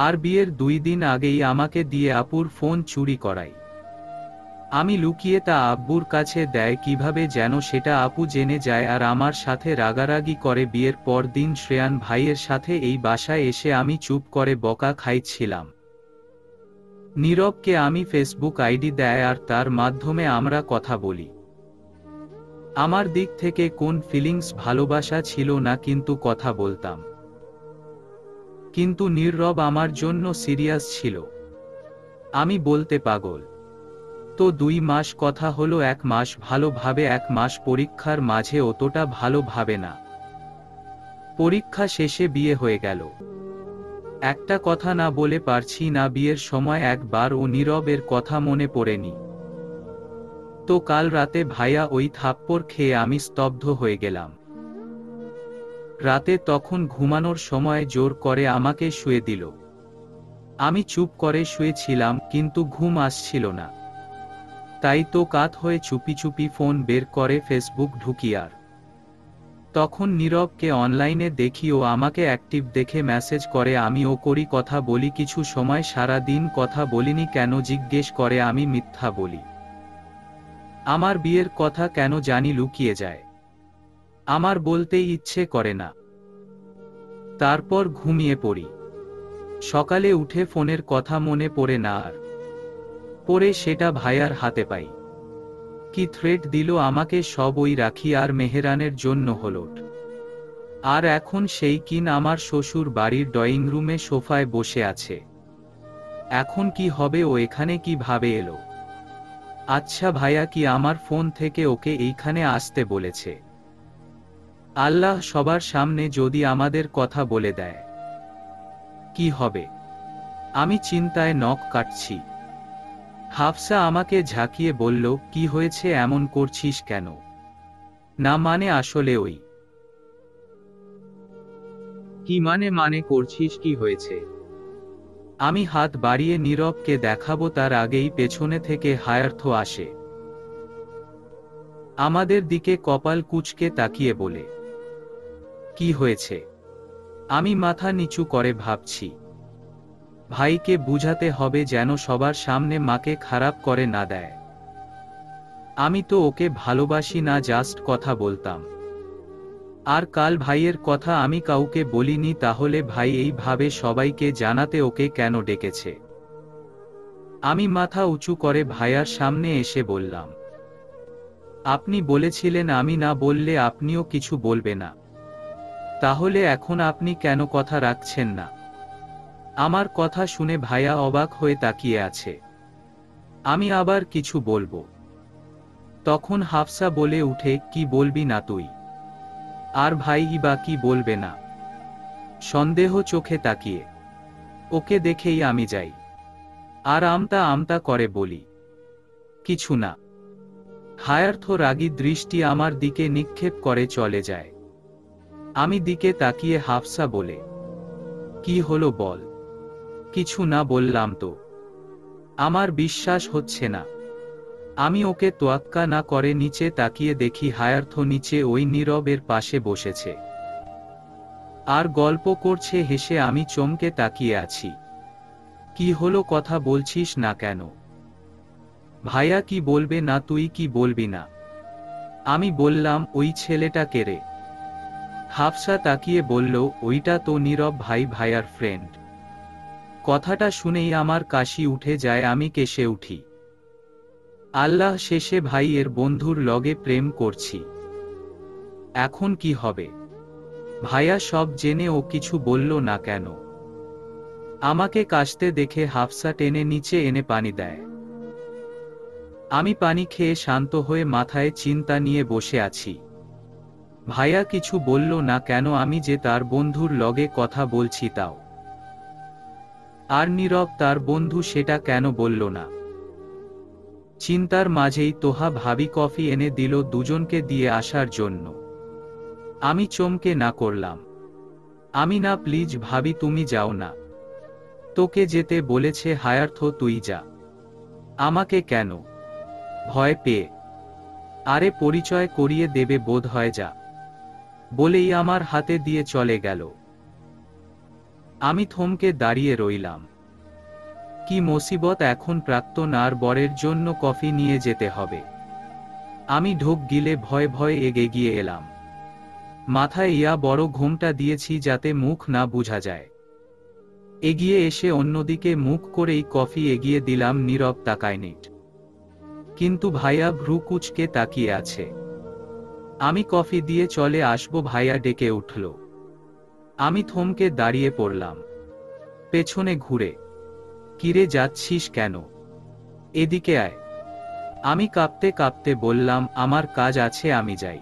Speaker 1: আর বিয়ের 2 দিন আগেই আমাকে দিয়ে আপুর ফোন চুরি করায়। আমি লুকিয়ে তা আব্বুর কাছে দেয় কিভাবে যেন সেটা আপু জেনে যায় আর আমার সাথে রাগারাগি করে। বিয়ের পর দিন শ্রেয়ান ভাইয়ের সাথে এই বাসায় এসে আমি চুপ করে বকা খাইছিলাম। নীরবকে আমি ফেসবুক আইডি দেয় আর তার মাধ্যমে আমরা কথা বলি। আমার দিক থেকে কোন ফিলিংস ভালোবাসা ছিল না, কিন্তু কথা বলতাম। কিন্তু নীরব আমার জন্য সিরিয়াস ছিল। আমি বলতে পাগল। তো 2 মাস কথা হলো, 1 মাস ভালোভাবে, 1 মাস পরীক্ষার মাঝে অতটা ভালোভাবে না। পরীক্ষা শেষে বিয়ে হয়ে গেল। একটা কথা না বলে পারছি না, বিয়ের সময় একবার ও নীরবের কথা মনে পড়েনি। তো কাল রাতে ভাইয়া ওই থাপ্পড় খেয়ে আমি স্তব্ধ হয়ে গেলাম। রাতে তখন ঘুমানোর সময় জোর করে আমাকে শুয়ে দিল। আমি চুপ করে শুয়েছিলাম, কিন্তু ঘুম আসছিল না। তাই তো কাত হয়ে চুপি চুপি ফোন বের করে ফেসবুক ঢুকি আর তখন নীরবকে অনলাইনে দেখি, ও আমাকে অ্যাক্টিভ দেখে মেসেজ করে। আমিও করি, কথা বলি কিছু সময়। সারা দিন কথা বলিনি কেন জিজ্ঞেস করে, আমি মিথ্যা বলি। আমার বিয়ের কথা কেন জানি লুকিয়ে যায়। আমার বলতেই ইচ্ছে করে না। তারপর ঘুমিয়ে পড়ি। সকালে উঠে ফোনের কথা মনে পড়ে না আর। পরে সেটা ভাইয়ার হাতে পাই। কি থ্রেট দিল আমাকে, সব ওই রাখি আর মেহেরানের জন্য হলো। আর এখন সেই কিন আমার শ্বশুর বাড়ির ড্রয়িং রুমে সোফায় বসে আছে। এখন কি হবে, ও এখানে কিভাবে এলো? আচ্ছা ভাইয়া কি আমার ফোন থেকে ওকে এইখানে আসতে বলেছে? আল্লাহ, সবার সামনে যদি আমাদের কথা বলে দেয় কি হবে? আমি চিন্তায় নখ কাটছি। হাফসা আমাকে ঝাঁকিয়ে বলল, কি হয়েছে, এমন করছিস কেন? না মানে আসলে ওই কি মানে করছিস, কি হয়েছে? আমি হাত বাড়িয়ে নীরবকে দেখাবো তার আগেই পেছনে থেকে হায়ার্থ আসে। আমাদের দিকে কপাল কুঁচকে তাকিয়ে বলে, কি হয়েছে? আমি মাথা নিচু করে ভাবছি। ভাইকে বুঝাতে হবে যেন সবার সামনে মাকে খারাপ করে না দেয়। আমি তো ওকে ভালোবাসি না, জাস্ট কথা বলতাম। আর কাল ভাইয়ের কথা আমি কাউকে বলিনি, তাহলে ভাই এইভাবে সবাইকে জানাতে ওকে কেন ডেকেছে? আমি মাথা উঁচু করে ভাইয়ার সামনে এসে বললাম, আপনি বলেছিলেন আমি না বললে আপনিও কিছু বলবে না। তাহলে এখন আপনি কেন কথা রাখছেন না? আমার কথা শুনে ভাইয়া অবাক হয়ে তাকিয়ে আছে। আমি আবার কিছু বলবো, তখন হাফসা বলে উঠে, কি বলবি না তুই? আর ভাই বা কি বলবে না? সন্দেহ চোখে তাকিয়ে ওকে দেখেই আমি যাই আর আমতা আমতা করে বলি, কিছু না। হায়ার্থ রাগী দৃষ্টি আমার দিকে নিক্ষেপ করে চলে যায়। আমি দিকে তাকিয়ে হাফসা বলে, কি হলো বল? কিছু না বললাম তো। আমার বিশ্বাস হচ্ছে না। আমি ওকে তোয়াক্কা না করে নিচে তাকিয়ে দেখি হায়ার্থ নিচে ওই নীরবের পাশে বসেছে আর গল্প করছে হেসে। আমি চমকে তাকিয়ে আছি। কি হলো, কথা বলছিস না কেন? ভাইয়া কি বলবে না, তুই কি বলবি না? আমি বললাম, ওই ছেলেটা কে রে? হাফসা তাকিয়ে বলল, ওইটা তো নীরব ভাই, ভাইয়ার ফ্রেন্ড। কথাটা শুনেই আমার কাশি উঠে যায়, আমি কেসে উঠি। আল্লাহ, শেষে ভাই এর বন্ধুর লগে প্রেম করছি। এখন কি হবে? ভাইয়া সব জেনে ও কিছু বলল না কেন? আমাকে কাশতে দেখে হাফসা টেনে নিচে এনে পানি দেয়। আমি পানি খেয়ে শান্ত হয়ে মাথায় চিন্তা নিয়ে বসে আছি। ভাইয়া কিছু বলল না কেন? আমি যে তার বন্ধুর লগে কথা বলছি তাও। আর নীরব তার বন্ধু, সেটা কেন বলল না? চিন্তার মাঝেই তোহা ভাবি কফি এনে দিল দুজনকে দিয়ে আসার জন্য। আমি চমকে না করলাম, আমি না, প্লিজ ভাবি তুমি যাও না। তোকে যেতে বলেছে হায়ার্থ, তুই যা। আমাকে কেন? ভয় পেয়ে? আরে পরিচয় করিয়ে দেবে বোধ হয়, যা। বলেই আমার হাতে দিয়ে চলে গেল। আমি থমকে দাঁড়িয়ে রইলাম। কি মুসিবত, এখন প্রাক্তন আর বরের জন্য কফি নিয়ে যেতে হবে। আমি ঢোক গিলে ভয়ে ভয়ে এগিয়ে এলাম। মাথায় ইয়া বড় ঘোমটা দিয়েছি যাতে মুখ না বোঝা যায়। এগিয়ে এসে অন্যদিকে মুখ করেই কফি এগিয়ে দিলাম। নীরব তাকায়নি, কিন্তু ভাইয়া ভ্রু কুঁচকে তাকিয়ে আছে। আমি কফি দিয়ে চলে আসবো, ভাইয়া ডেকে উঠল। আমি থমকে দাঁড়িয়ে পড়লাম, পেছনে ঘুরে। কিরে, যাচ্ছিস কেন? এদিকে আয়। আমি কাঁপতে কাঁপতে বললাম, আমার কাজ আছে, আমি যাই।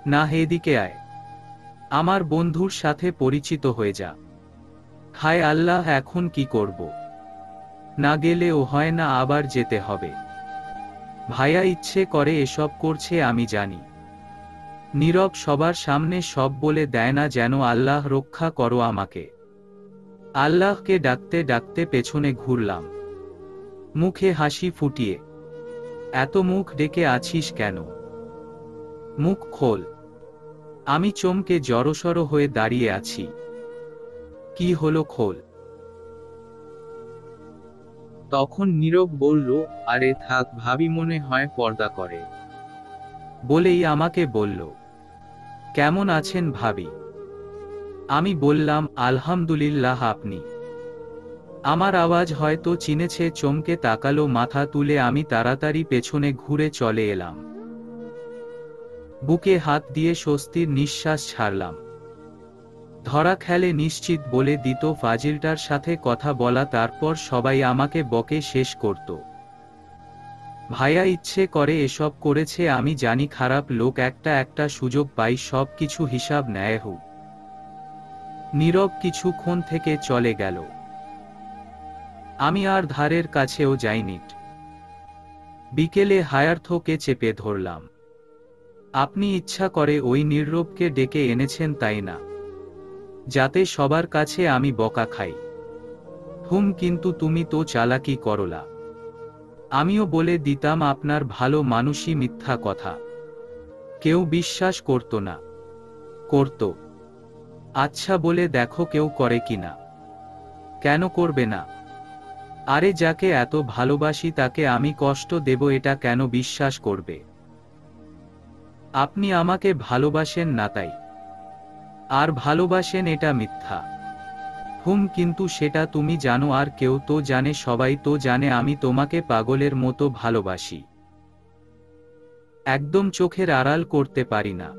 Speaker 1: না, এদিকে আয়, আমার বন্ধুর সাথে পরিচিত হয়ে যা। হায় আল্লাহ, এখন কি করব? না গেলেও হয় না, আবার যেতে হবে। ভাইয়া ইচ্ছে করে এসব করছে, আমি জানি। নীরব, সবার সামনে সব বলে দেয় না যেন। আল্লাহ রক্ষা করো আমাকে। আল্লাহকে ডাকতে ডাকতে পেছনে ঘুরলাম, মুখে হাসি ফুটিয়ে। এত মুখ ডেকে আছিস কেন? মুখ খোল। আমি চমকে জড়সড় হয়ে দাঁড়িয়ে আছি। কি হলো, খোল।
Speaker 2: তখন নীরব বলল, আরে থাক, ভাবি মনে হয় পর্দা করে।
Speaker 1: বলেই আমাকে বলল, কেমন আছেন ভাবি? আমি বললাম, আলহামদুলিল্লাহ, আপনি? আমার আওয়াজ হয়তো চিনেছে। চমকে তাকালো, মাথা তুলে। আমি তাড়াতাড়ি পেছনে ঘুরে চলে এলাম। বুকে হাত দিয়ে স্বস্তির নিঃশ্বাস ছাড়লাম। ধরা খেলে নিশ্চিত বলে দিত ফাজিলটার সাথে কথা বলা, তারপর সবাই আমাকে বকে শেষ করত। ভাইয়া ইচ্ছে করে এসব করেছে, আমি জানি। খারাপ লোক, একটা সুযোগ পাই সব কিছু হিসাব নেয়। নীরব কিছুক্ষণ থেকে চলে গেল। আমি আর ধারের কাছেও যাইনি। বিকেলে হায়ার্থকে চেপে ধরলাম। আপনি ইচ্ছা করে ওই নীরবকে ডেকে এনেছেন, তাই না? যাতে সবার কাছে আমি বকা খাই। কিন্তু তুমি তো চালাকি করলা। আমিও বলে দিতাম আপনার ভালো মানুষই মিথ্যা কথা। কেউ বিশ্বাস করত না। করত। আচ্ছা, বলে দেখো কেউ করে কিনা। কেন করবে না? আরে, যাকে এত ভালোবাসি তাকে আমি কষ্ট দেব, এটা কেন বিশ্বাস করবে? আপনি আমাকে ভালোবাসেন না তাই। আর ভালোবাসেন, এটা মিথ্যা। কিন্তু সেটা তুমি জানো, আর কেউ তো জানে, সবাই তো জানে আমি তোমাকে পাগলের মতো ভালোবাসি। একদম চোখের আড়াল করতে পারি না।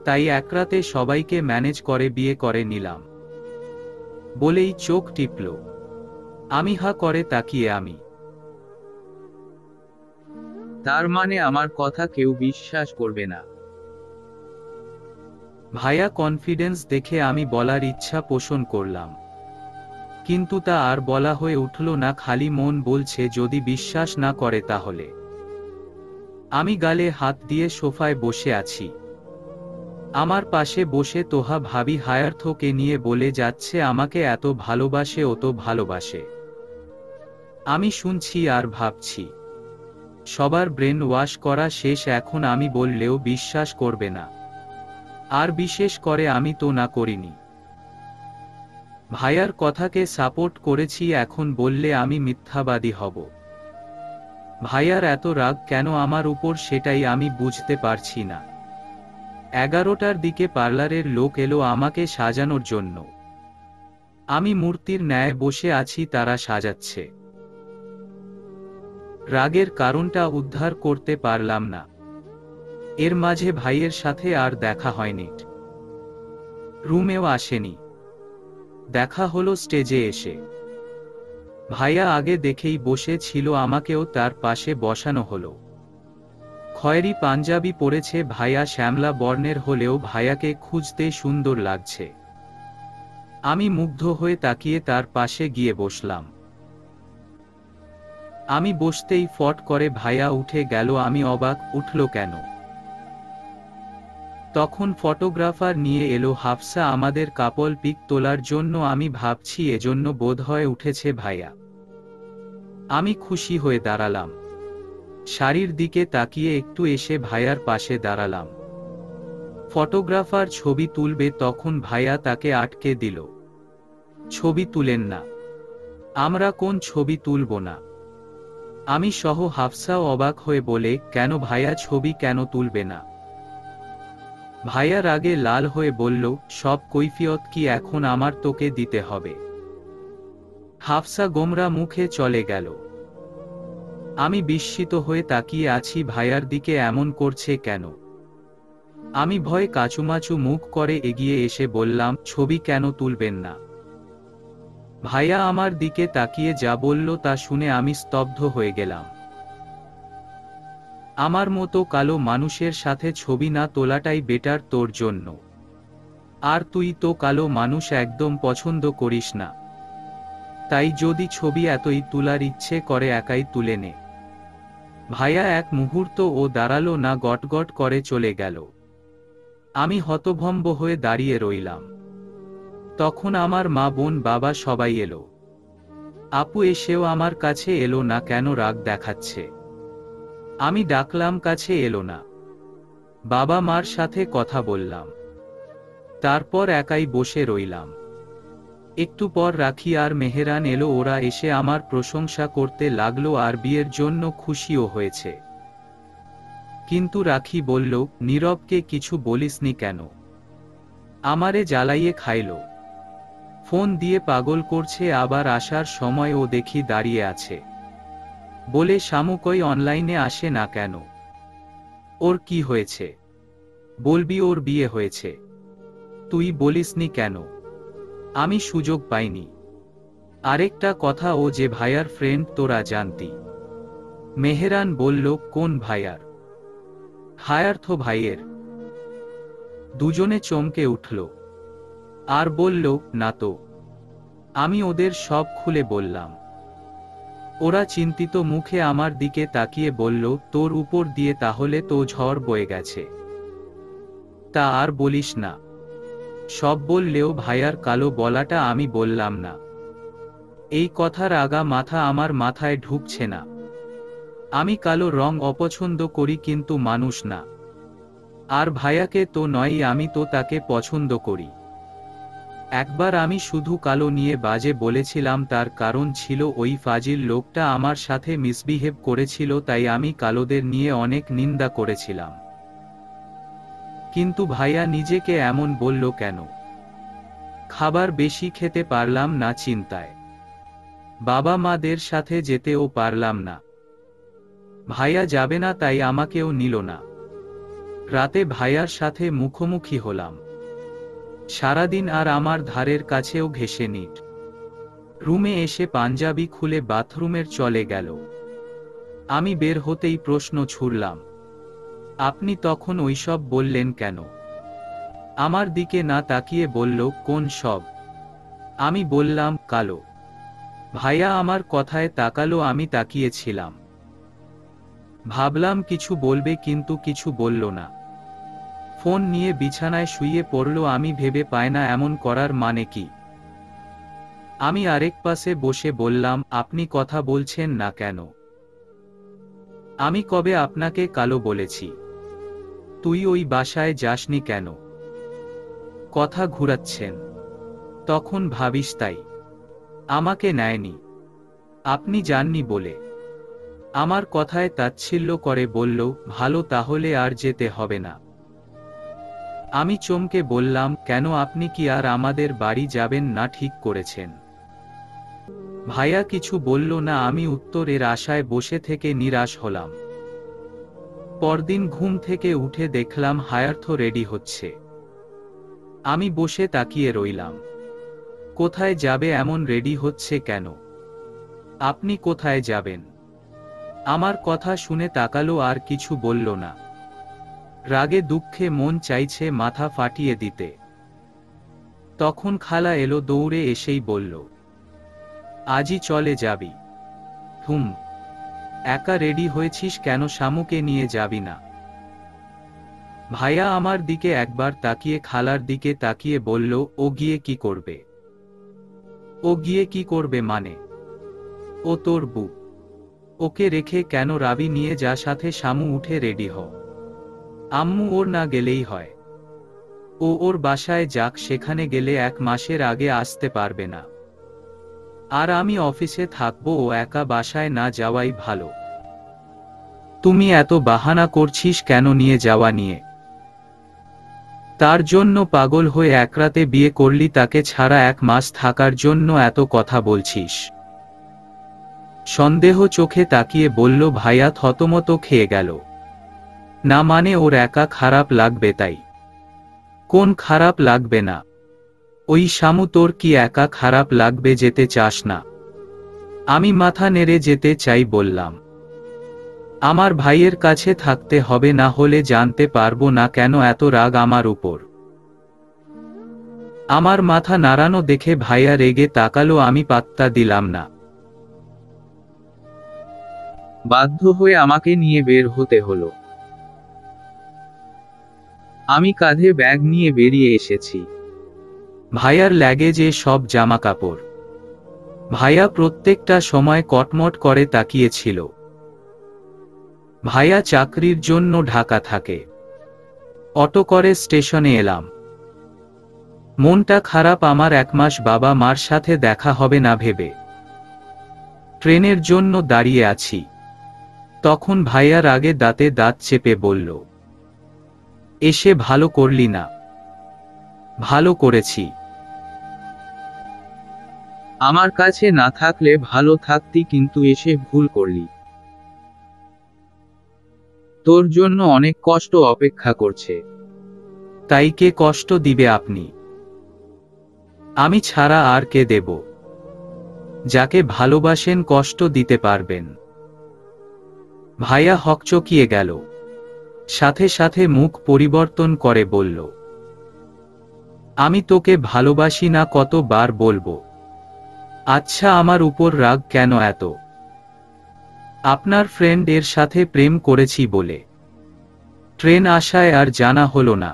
Speaker 1: তাই এক রাতে সবাইকে ম্যানেজ করে বিয়ে করে নিলাম। বলেই চোখ টিপল। আমি হা করে তাকিয়ে। আমি
Speaker 2: তার মানে আমার কথা কেউ বিশ্বাস করবে না?
Speaker 1: ভাইয়া কনফিডেন্স দেখে আমি বলার ইচ্ছা পোষণ করলাম, কিন্তু তা আর বলা হয়ে উঠল না। খালি মন বলছে, যদি বিশ্বাস না করে তাহলে। আমি গালে হাত দিয়ে সোফায় বসে আছি। আমার পাশে বসে তোহা ভাবি হায়ার্থকে নিয়ে বলে যাচ্ছে আমাকে এত ভালোবাসে, ও তো ভালোবাসে। আমি শুনছি আর ভাবছি, সবার ব্রেন ওয়াশ করা শেষ, এখন আমি বললেও বিশ্বাস করবে না। আর বিশেষ করে আমি তো না করিনি। ভাইয়ার কথাকে সাপোর্ট করেছি, এখন বললে আমি মিথ্যাবাদী হব। ভাইয়ার এত রাগ কেন আমার উপর, সেটাই আমি বুঝতে পারছি না। 11টার দিকে পার্লারের লোক এলো আমাকে সাজানোর জন্য। আমি মূর্তির ন্যায় বসে আছি, তারা সাজাচ্ছে। রাগের কারণটা উদ্ধার করতে পারলাম না। এর মাঝে ভাইয়ের সাথে আর দেখা হয়নি। রুমেও আসেনি। দেখা হলো স্টেজে এসে। ভাইয়া আগে দেখেই বসে ছিল, আমাকেও তার পাশে বসানো হলো। খয়েরি পাঞ্জাবি পরেছে ভাইয়া, শ্যামলা বর্ণের হলেও ভাইয়াকে খুঁজতে সুন্দর লাগছে। আমি মুগ্ধ হয়ে তাকিয়ে তার পাশে গিয়ে বসলাম। আমি বসতেই ফট করে ভাইয়া উঠে গেল। আমি অবাক, উঠল কেন? তখন ফটোগ্রাফার নিয়ে এলো হাফসা আমাদের কাপল পিক তোলার জন্য। আমি ভাবছি এজন্য বোধহয় উঠেছে ভাইয়া। আমি খুশি হয়ে দাঁড়ালাম। শাড়ির দিকে তাকিয়ে একটু এসে ভাইয়ার পাশে দাঁড়ালাম। ফটোগ্রাফার ছবি তুলবে, তখন ভাইয়া তাকে আটকে দিল। ছবি তুলেন না, আমরা কোন ছবি তুলব না। আমি সহ হাফসাও অবাক হয়ে বলে, কেন ভাইয়া, ছবি কেন তুলবে না? ভাইয়া রাগে লাল হয়ে বলল, সব কৈফিয়ত কি এখন আমার তোকে দিতে হবে? হাফসা গোমরা মুখে চলে গেল। আমি বিস্মিত হয়ে তাকিয়ে আছি, ভাইয়ার দিকে এমন করছে কেন? আমি ভয়ে কাচুমাচু মুখ করে এগিয়ে এসে বললাম, ছবি কেন তুলবেন না? ভাইয়া আমার দিকে তাকিয়ে যা বলল তা শুনে আমি স্তব্ধ হয়ে গেলাম। আমার মতো কালো মানুষের সাথে ছবি না তোলাটাই বেটার তোর জন্য। আর তুই তো কালো মানুষ একদম পছন্দ করিস না। তাই যদি ছবি এতই তোলার ইচ্ছে করে একাই তুলে নে। ভাইয়া এক মুহূর্ত ও দাঁড়ালো না, গটগট করে চলে গেল। আমি হতভম্ব হয়ে দাঁড়িয়ে রইলাম। তখন আমার মা, বোন, বাবা সবাই এলো। আপু এসেও আমার কাছে এলো না, কেন রাগ দেখাচ্ছে? আমি ডাকলাম, কাছে এলো না। বাবা মার সাথে কথা বললাম, তারপর একাই বসে রইলাম। একটু পর রাখি আর মেহেরান এলো। ওরা এসে আমার প্রশংসা করতে লাগলো আর বিয়ের জন্য খুশিও হয়েছে। কিন্তু রাখি বলল, নীরবকে কিছু বলিসনি কেন? আমারে জ্বালাইয়ে খাইলো, ফোন দিয়ে পাগল করছে, আবার আসার সময় ও দেখি দাঁড়িয়ে আছে। বলে, শামু কই, অনলাইনে আসে না কেন? ওর কি হয়েছে? বলবি ওর বিয়ে হয়েছে, তুই বলিসনি কেন? আমি সুযোগ পাইনি। আরেকটা কথা, ও যে ভাইয়ার ফ্রেন্ড তোরা জানতি। মেহেরান বলল, কোন ভাইয়ার? হায়ার্থ ভাইয়ের। দুজনে চমকে উঠল আর বলল, না তো। আমি ওদের সব খুলে বললাম। ওরা চিন্তিত মুখে আমার দিকে তাকিয়ে বলল, তোর উপর দিয়ে তাহলে তো ঝড় বয়ে গেছে। তা আর বলিস না। সব বললেও ভাইয়ার কালো বলাটা আমি বললাম না। এই কথার আগা মাথা আমার মাথায় ঢুকছে না। আমি কালো রং অপছন্দ করি, কিন্তু মানুষ না। আর ভাইয়াকে তো নয়ই, আমি তো তাকে পছন্দ করি। একবার আমি শুধু কালো নিয়ে বাজে বলেছিলাম, তার কারণ ছিল ওই ফাজিল লোকটা আমার সাথে মিসবিহেভ করেছিল, তাই আমি কালোদের নিয়ে অনেক নিন্দা করেছিলাম। কিন্তু ভাইয়া নিজেকে এমন বলল কেন? খাবার বেশি খেতে পারলাম না চিন্তায়। বাবা মাদের সাথে যেতেও পারলাম না। ভাইয়া যাবে না তাই আমাকেও নিল না। রাতে ভাইয়ার সাথে মুখোমুখি হলাম। সারাদিন আর আমার ধারের কাছেও ঘেঁষে নিট। রুমে এসে পাঞ্জাবি খুলে বাথরুমের চলে গেল। আমি বের হতেই প্রশ্ন ছুড়লাম, আপনি তখন ওইসব বললেন কেন? আমার দিকে না তাকিয়ে বলল, কোন সব? আমি বললাম, কালো। ভাইয়া আমার কথায় তাকালো, আমি তাকিয়েছিলাম। ভাবলাম কিছু বলবে, কিন্তু কিছু বলল না। ফোন নিয়ে বিছানায় শুয়ে পড়ল। আমি ভেবে পাই না এমন করার মানে কি। আমি আরেক পাশে বসে বললাম, আপনি কথা বলছেন না কেন? আমি কবে আপনাকে কালো বলেছি? তুই ওই বাসায় যাসনি কেন? কথা ঘুরাচ্ছেন। তখন ভাবিস তাই আমাকে নেয়নি। আপনি যাননি বলে। আমার কথায় তাচ্ছিল্য করে বলল, ভালো, তাহলে আর যেতে হবে না। আমি চমকে বললাম, কেন, আপনি কি আর আমাদের বাড়ি যাবেন না ঠিক করেছেন? ভাইয়া কিছু বলল না। আমি উত্তরের আশায় বসে থেকে নিরাশ হলাম। পরদিন ঘুম থেকে উঠে দেখলাম হায়ার্থ রেডি হচ্ছে। আমি বসে তাকিয়ে রইলাম। কোথায় যাবে এমন রেডি হচ্ছে কেন? আপনি কোথায় যাবেন? আমার কথা শুনে তাকালো, আর কিছু বলল না। রাগে দুঃখে মন চাইছে মাথা ফাটিয়ে দিতে। তখন খালা এলো, দৌড়ে এসেই বলল, আজই চলে যাবি? হুম। একা রেডি হয়েছিস কেন, শামুকে নিয়ে যাবি না? ভাইয়া আমার দিকে একবার তাকিয়ে খালার দিকে তাকিয়ে বলল, ও গিয়ে কি করবে? ও গিয়ে কি করবে মানে? ও তোর বউ। ওকে রেখে কেন? রাবি নিয়ে যা সাথে, শামু উঠে রেডি হ। আম্মু, ওর না গেলেই হয়। ও ওর বাসায় যাক, সেখানে গেলে 1 মাসের আগে আসতে পারবে না। আর আমি অফিসে থাকবো, ও একা বাসায় না যাওয়াই ভালো। তুমি এত বাহানা করছিস কেন নিয়ে যাওয়া নিয়ে? তার জন্য পাগল হয়ে এক রাতে বিয়ে করলি, তাকে ছাড়া 1 মাস থাকার জন্য এত কথা বলছিস? সন্দেহ চোখে তাকিয়ে বলল ভাইয়া থতমত খেয়ে গেল। না মানে ওর একা খারাপ লাগবে তাই? কোন খারাপ লাগবে না? ওই শামু, তোর কি একা খারাপ লাগবে যেতে চাস না? আমি মাথা নেড়ে যেতে চাই বললাম। আমার ভাইয়ের কাছে থাকতে হবে, না হলে জানতে পারবো না কেন এত রাগ আমার উপর। আমার মাথা নাড়ানো দেখে ভাইয়া রেগে তাকালো, আমি পাত্তা দিলাম না।
Speaker 2: বাধ্য হয়ে আমাকে নিয়ে বের হতে হলো। আমি কাঁধে ব্যাগ নিয়ে বেরিয়ে এসেছি।
Speaker 1: ভাইয়ার লাগেজে সব জামা কাপড়। ভাইয়া প্রত্যেকটা সময় কটমট করে তাকিয়েছিল। ভাইয়া চাকরির জন্য ঢাকা থাকে। অটো করে স্টেশনে এলাম। মনটা খারাপ আমার, 1 মাস বাবা মার সাথে দেখা হবে না ভেবে। ট্রেনের জন্য দাঁড়িয়ে আছি। তখন ভাইয়ার আগে দাঁতে দাঁত চেপে বলল, এসে ভালো করলি না? ভালো করেছি।
Speaker 2: আমার কাছে না থাকলে ভালো থাকতি, কিন্তু এসে ভুল করলি। তোর জন্য অনেক কষ্ট অপেক্ষা করছে।
Speaker 1: তাই কে কষ্ট দিবে আপনি? আমি ছাড়া আর কে দেব? যাকে ভালোবাসেন কষ্ট দিতে পারবেন? ভাইয়া হকচকিয়ে গেল। সাথে সাথে মুখ পরিবর্তন করে বলল, আমি তোকে ভালোবাসি না, কতবার বলবো? আচ্ছা, আমার উপর রাগ কেন এত? আপনার ফ্রেন্ড এর সাথে প্রেম করেছি বলে ট্রেন আসায় আর জানা হলো না।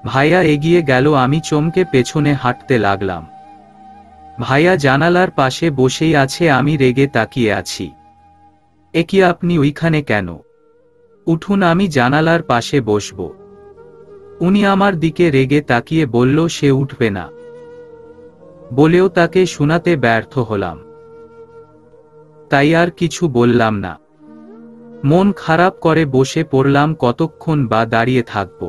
Speaker 1: ভাইয়া এগিয়ে গেল, আমি চমকে পেছনে হাঁটতে লাগলাম। ভাইয়া জানালার পাশে বসেই আছে, আমি রেগে তাকিয়ে আছি। এ কি, আপনি ওইখানে কেন? উঠুন, আমি জানালার পাশে বসবো। উনি আমার দিকে রেগে তাকিয়ে বলল সে উঠবে না। বলেও তাকে শোনাতে ব্যর্থ হলাম। তাই আর কিছু বললাম না। মন খারাপ করে বসে পড়লাম, কতক্ষণ বা দাঁড়িয়ে থাকব?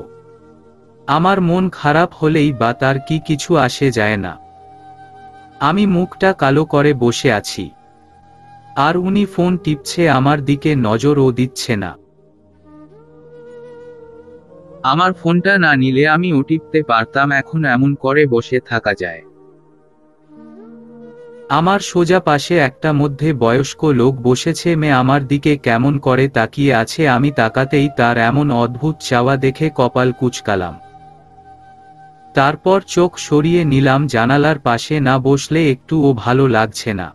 Speaker 1: আমার মন খারাপ হলেই বা তার কি কিছু আসে যায় না। আমি মুখটা কালো করে বসে আছি। আর উনি ফোন টিপছে, আমার দিকে নজরও দিচ্ছে না।
Speaker 2: আমার ফোনটা না নিলে আমিও টিপতে পারতাম, এখন এমন করে বসে থাকা যায়?
Speaker 1: আমার সোজা পাশে একটা মধ্যে বয়স্ক লোক বসেছে, মেয়ে আমার দিকে কেমন করে তাকিয়ে আছে। আমি তাকাতেই তার এমন অদ্ভুত চাওয়া দেখে কপাল কুঁচকালাম। তারপর চোখ সরিয়ে নিলাম, জানালার পাশে না বসলে একটুও ভালো লাগছে না।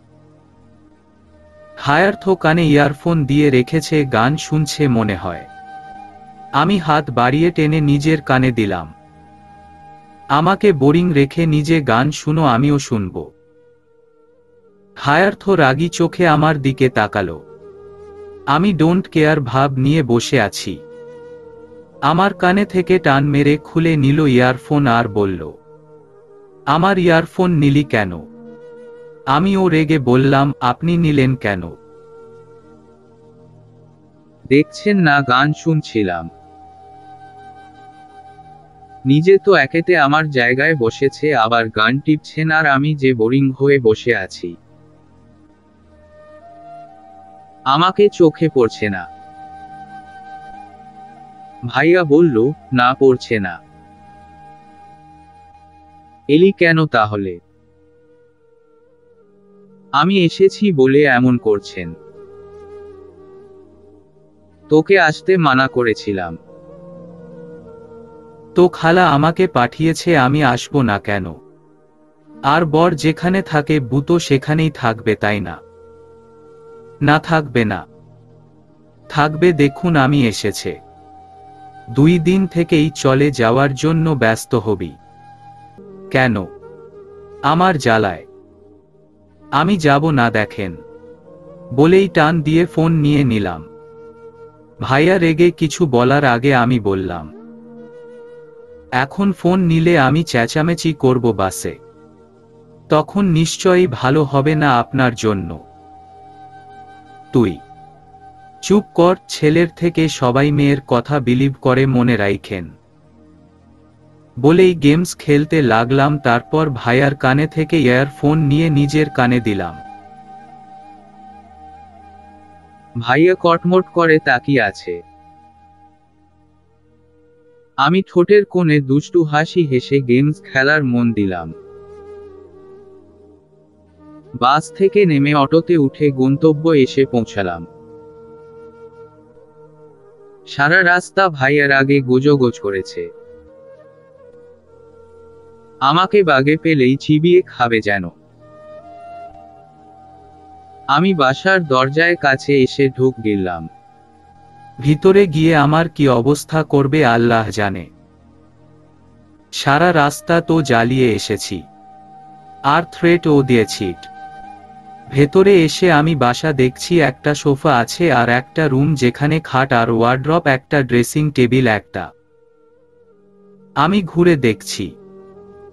Speaker 1: হায়ার্থ কানে ইয়ারফোন দিয়ে রেখেছে, গান শুনছে মনে হয়। আমি হাত বাড়িয়ে টেনে নিজের কানে দিলাম। আমাকে বোরিং রেখে নিজে গান শুনো, আমিও শুনব। হায়ার্থ রাগী চোখে আমার দিকে তাকালো। আমি ডোন্ট কেয়ার ভাব নিয়ে বসে আছি। আমার কানে থেকে টান মেরে খুলে নিল ইয়ারফোন আর বলল, আমার ইয়ারফোন নিলি কেন? আমিও রেগে বললাম, আপনি নিলেন কেন?
Speaker 2: দেখছেন না গান শুনছিলাম। নিজে তো একেতে আমার জায়গায় বসেছে, আবার গান টিপছেন, আর আমি যে বোরিং হয়ে বসে আছি। আমাকে চোখে পড়ছে না। ভাইয়া বলল, না পড়ছে না। এলি কেন তাহলে? আমি এসেছি বলে এমন করছেন? তোকে আসতে মানা করেছিলাম।
Speaker 1: তো খালা আমাকে পাঠিয়েছে, আমি আসবো না কেন? আর বর যেখানে থাকে বুতো সেখানেই থাকবে, তাই না? না থাকবে না? থাকবে, দেখুন আমি এসেছে। 2 দিন থেকেই চলে যাওয়ার জন্য ব্যস্ত হবি কেন? আমার জ্বালায়। আমি যাব না দেখেন। বলেই টান দিয়ে ফোন নিয়ে নিলাম। ভাইয়া রেগে কিছু বলার আগে আমি বললাম, এখন ফোন নিলে আমি চেঁচামেচি করব বাসে, তখন নিশ্চয়ই ভালো হবে না আপনার জন্য। তুই চুপ কর, ছেলের থেকে সবাই মেয়ের কথা বিলিভ করে মনে রাখেন। বলেই গেমস খেলতে লাগলাম। তারপর ভাইয়ার কানে থেকে ইয়ারফোন নিয়ে নিজের কানে দিলাম।
Speaker 2: ভাইয়া কটমট করে তাকিয়ে আছে। আমি ঠোঁটের কোণে দুষ্টু হাসি হেসে গেমস খেলার মন দিলাম। বাস থেকে নেমে অটোতে উঠে গন্তব্য এসে পৌঁছালাম। সারা রাস্তা ভাইয়ার আগে গোজগোজ করেছে, আমাকে বাগে পেলেই চিবিয়ে খাবে যেন। আমি বাসার দরজায় কাছে এসে ঢুক গেলাম।
Speaker 1: ভিতরে গিয়ে আমার কি অবস্থা করবে আল্লাহ জানে। সারা রাস্তা তো জ্বালিয়ে এসেছি, আর থ্রেটও দিয়েছি। ভেতরে এসে আমি বাসা দেখছি, একটা সোফা আছে আর একটা রুম যেখানে খাট আর ওয়ার্ড্রপ, একটা ড্রেসিং টেবিল একটা। আমি ঘুরে দেখছি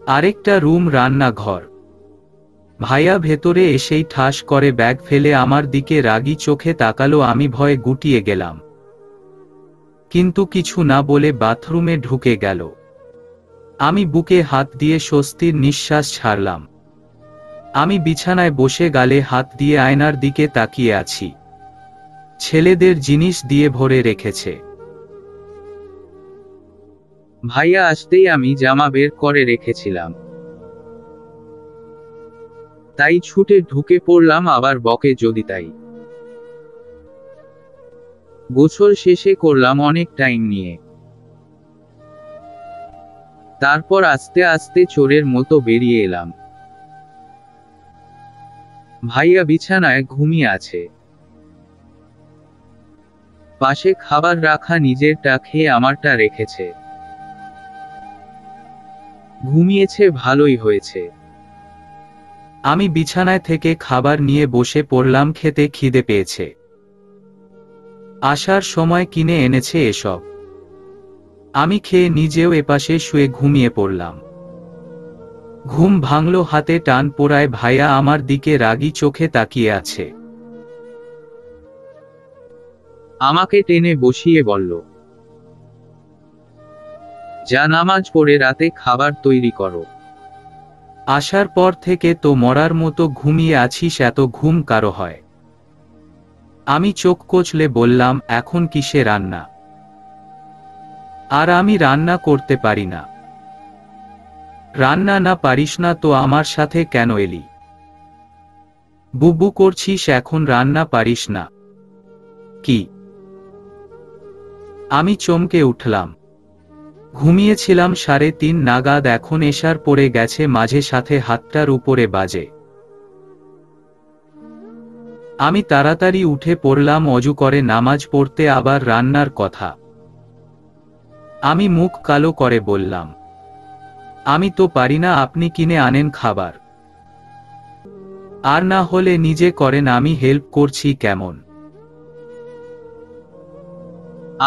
Speaker 1: আরেকটা রুম, রান্নাঘর। ভাইয়া ভেতরে এসেই ঠাস করে ব্যাগ ফেলে আমার দিকে রাগী চোখে তাকালো। আমি ভয়ে গুটিয়ে গেলাম, কিন্তু কিছু না বলে বাথরুমে ঢুকে গেল। আমি বুকে হাত দিয়ে স্বস্তির নিঃশ্বাস ছাড়লাম। আমি বিছানায় বসে গালে হাত দিয়ে আয়নার দিকে তাকিয়ে আছি। ছেলেদের জিনিস দিয়ে ভরে রেখেছে।
Speaker 2: ভাইয়া আসতেই আমি জামা বের করে রেখেছিলাম, তাই ছুটে ঢুকে পড়লাম। আবার বকে যদি তাই। গোসল শেষে করলাম অনেক টাইম নিয়ে। তারপর আস্তে আস্তে চোরের মতো বেরিয়ে এলাম। ভাইয়া বিছানায় ঘুমিয়ে আছে। পাশে খাবার রাখা, নিজেরটা খেয়ে আমারটা রেখেছে। ঘুমিয়েছে, ভালোই হয়েছে।
Speaker 1: আমি বিছানায় থেকে খাবার নিয়ে বসে পড়লাম। খেতে খিদে পেয়েছে। আসার সময় কিনে এনেছে এসব। আমি খেয়ে নিজেও এপাশে শুয়ে ঘুমিয়ে পড়লাম। ঘুম ভাঙল, হাতে টান পোড়ায়। ভাইয়া আমার দিকে রাগী চোখে তাকিয়ে আছে।
Speaker 2: আমাকে টেনে বসিয়ে বলল, যা নামাজ পড়ে রাতে খাবার তৈরি করো।
Speaker 1: আসার পর থেকে তো মরার মতো ঘুমিয়ে আছিস, এত ঘুম কারো হয়? আমি চোখ কচলে বললাম, এখন কিসে রান্না? আর আমি রান্না করতে পারি না। রান্না না পারিস না তো আমার সাথে কেন এলি? বুবু করছিস, এখন রান্না পারিস না? কি? আমি চমকে উঠলাম। ঘুমিয়েছিলাম 3:30 নাগাদ, এখন এশার পড়ে গেছে, মাঝে সাথে হাতটার উপরে বাজে। আমি তাড়াতাড়ি উঠে পড়লাম অজু করে নামাজ পড়তে, আবার রান্নার কথা। আমি মুখ কালো করে বললাম, আমি তো পারি না, আপনি কিনে আনেন খাবার। আর না হলে নিজে করেন, আমি হেল্প করছি কেমন?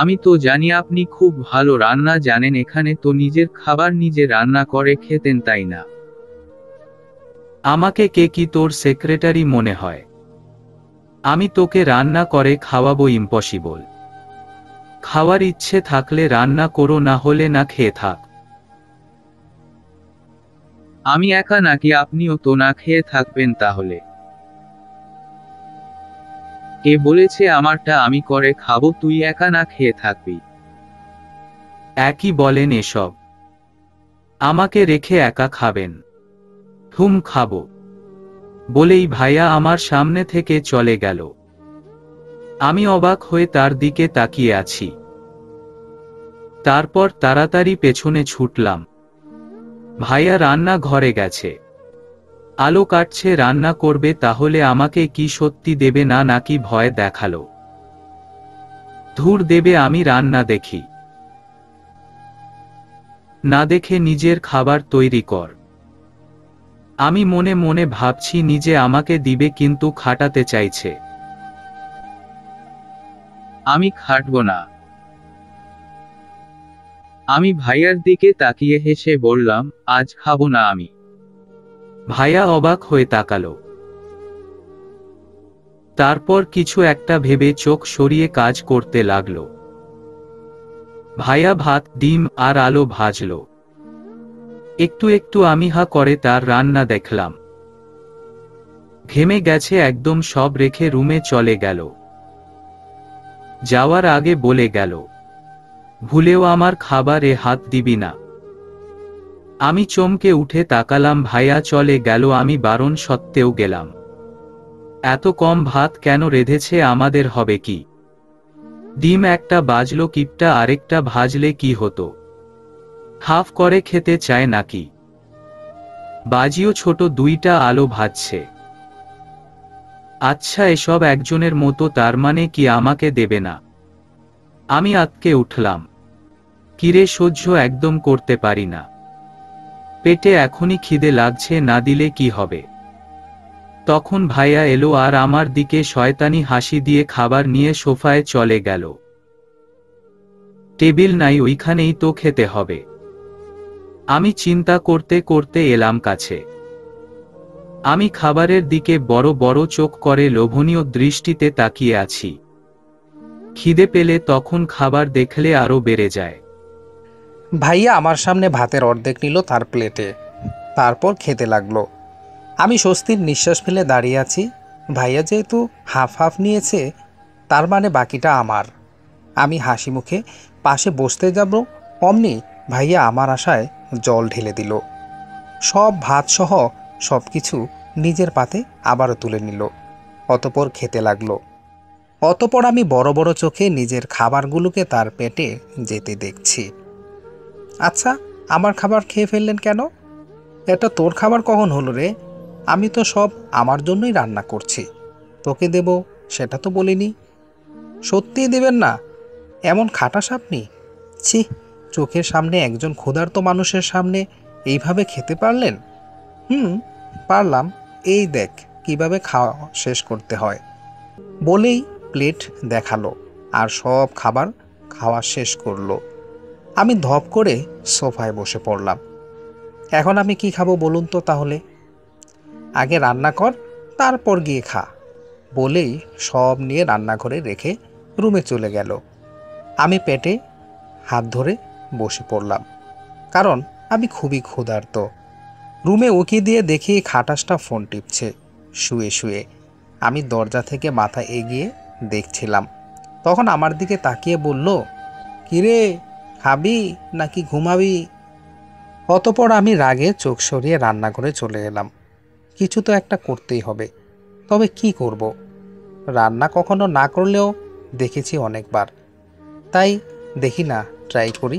Speaker 2: আমি তো জানি আপনি খুব ভালো রান্না জানেন, এখানে তো নিজের খাবার নিজে রান্না করে খেতেন, তাই না?
Speaker 1: আমাকে কে কি তোর সেক্রেটারি মনে হয়? আমি তোকে রান্না করে খাওয়াবো? ইম্পসিবল। খাওয়ার ইচ্ছে থাকলে রান্না করো, না হলে না খেয়ে থাক।
Speaker 2: আমি একা নাকি আপনিও তো না খেয়ে থাকবেন তাহলে? কে বলেছে আমারটা আমি করে খাবো, তুই একা না খেয়ে থাকবি?
Speaker 1: একই বলেন এসব। আমাকে রেখে একা খাবেন? হুম, খাবো। বলেই ভাইয়া আমার সামনে থেকে চলে গেল। আমি অবাক হয়ে তার দিকে তাকিয়ে আছি। তারপর তাড়াতাড়ি পেছনে ছুটলাম। ভাইয়া রান্না ঘরে গেছে, আলো কাটছে, রান্না করবে। তাহলে আমাকে কি সত্যি দেবে না, নাকি ভয় দেখালো? ধুর দেবে, আমি রান্না দেখি না দেখে নিজের খাবার তৈরি কর। আমি মনে মনে ভাবছি নিজে আমাকে দিবে, কিন্তু খাটাতে চাইছে।
Speaker 2: আমি খাটবো না। আমি ভাইয়ার দিকে তাকিয়ে হেসে বললাম, আজ খাবো না আমি।
Speaker 1: ভাইয়া অবাক হয়ে তাকালো। তারপর কিছু একটা ভেবে চোখ সরিয়ে কাজ করতে লাগলো। ভাইয়া ভাত, ডিম আর আলো ভাজলো। একটু একটু আমি হা করে তার রান্না দেখলাম। ঘেমে গেছে একদম, সব রেখে রুমে চলে গেল। যাওয়ার আগে বলে গেল, ভুলেও আমার খাবারে হাত দিবি না। আমি চমকে উঠে তাকালাম, ভাইয়া চলে গেল, আমি বারণ সত্ত্বেও গেলাম। এত কম ভাত কেন রেঁধেছে, আমাদের হবে কি? ডিম একটা বাজলো, কিপটা আরেকটা ভাজলে কি হতো? হাফ করে খেতে চায় নাকি? বাজিও ছোট, দুইটা আলো ভাজছে। আচ্ছা, এসব একজনের মতো, তার মানে কি আমাকে দেবে না? আমি আঁতকে উঠলাম। কিরে, সহ্য একদম করতে পারি না। পেটে এখনই খিদে লাগছে, না দিলে কি হবে? তখন ভাইয়া এলো আর আমার দিকে শয়তানি হাসি দিয়ে খাবার নিয়ে সোফায় চলে গেল। টেবিল নাই, ওইখানেই তো খেতে হবে। আমি চিন্তা করতে করতে এলাম কাছে। আমি খাবারের দিকে বড় বড় চোখ করে লোভনীয় দৃষ্টিতে তাকিয়ে আছি। খিদে পেলে তখন খাবার দেখলে আরো বেড়ে যায়।
Speaker 3: ভাইয়া আমার সামনে ভাতের অর্ধেক নিল তার প্লেটে, তারপর খেতে লাগলো। আমি স্বস্তির নিঃশ্বাস ফেলে দাঁড়িয়ে আছি। ভাইয়া যেহেতু হাফ হাফ নিয়েছে, তার মানে বাকিটা আমার। আমি হাসি মুখে পাশে বসতে যাব, অমনি ভাইয়া আমার আশায় জল ঢেলে দিল। সব ভাত সহ সব কিছু নিজের পাতে আবারও তুলে নিল, অতপর খেতে লাগলো। অতপর আমি বড় বড় চোখে নিজের খাবারগুলোকে তার পেটে যেতে দেখছি। আচ্ছা, আমার খাবার খেয়ে ফেললেন কেন? এটা তোর খাবার কখন হলো রে? আমি তো সব আমার জন্যই রান্না করছি, তোকে দেব সেটা তো বলিনি। সত্যিই দেবেন না? এমন খাটাস আপনি? ছি, চোখের সামনে একজন ক্ষুধার্ত মানুষের সামনে এইভাবে খেতে পারলেন? পারলাম। এই দেখ কিভাবে খাওয়া শেষ করতে হয়। বলেই প্লেট দেখালো আর সব খাবার খাওয়া শেষ করলো। আমি ধপ করে সোফায় বসে পড়লাম। এখন আমি কি খাবো বলুন তো তাহলে? আগে রান্না কর, তারপর গিয়ে খা, বলেই সব নিয়ে রান্নাঘরে রেখে রুমে চলে গেল। আমি পেটে হাত ধরে বসে পড়লাম, কারণ আমি খুবই ক্ষুধার্ত। রুমে উকি দিয়ে দেখি খাটাসটা ফোন টিপছে শুয়ে শুয়ে। আমি দরজা থেকে মাথা এগিয়ে দেখছিলাম। তখন আমার দিকে তাকিয়ে বলল, কিরে, খাবি নাকি ঘুমাবি? অতপর আমি রাগে চোখ সরিয়ে রান্নাঘরে চলে এলাম। কিছু তো একটা করতেই হবে, তবে কি করব? রান্না কখনো না করলেও দেখেছি অনেকবার, তাই দেখি না, ট্রাই করি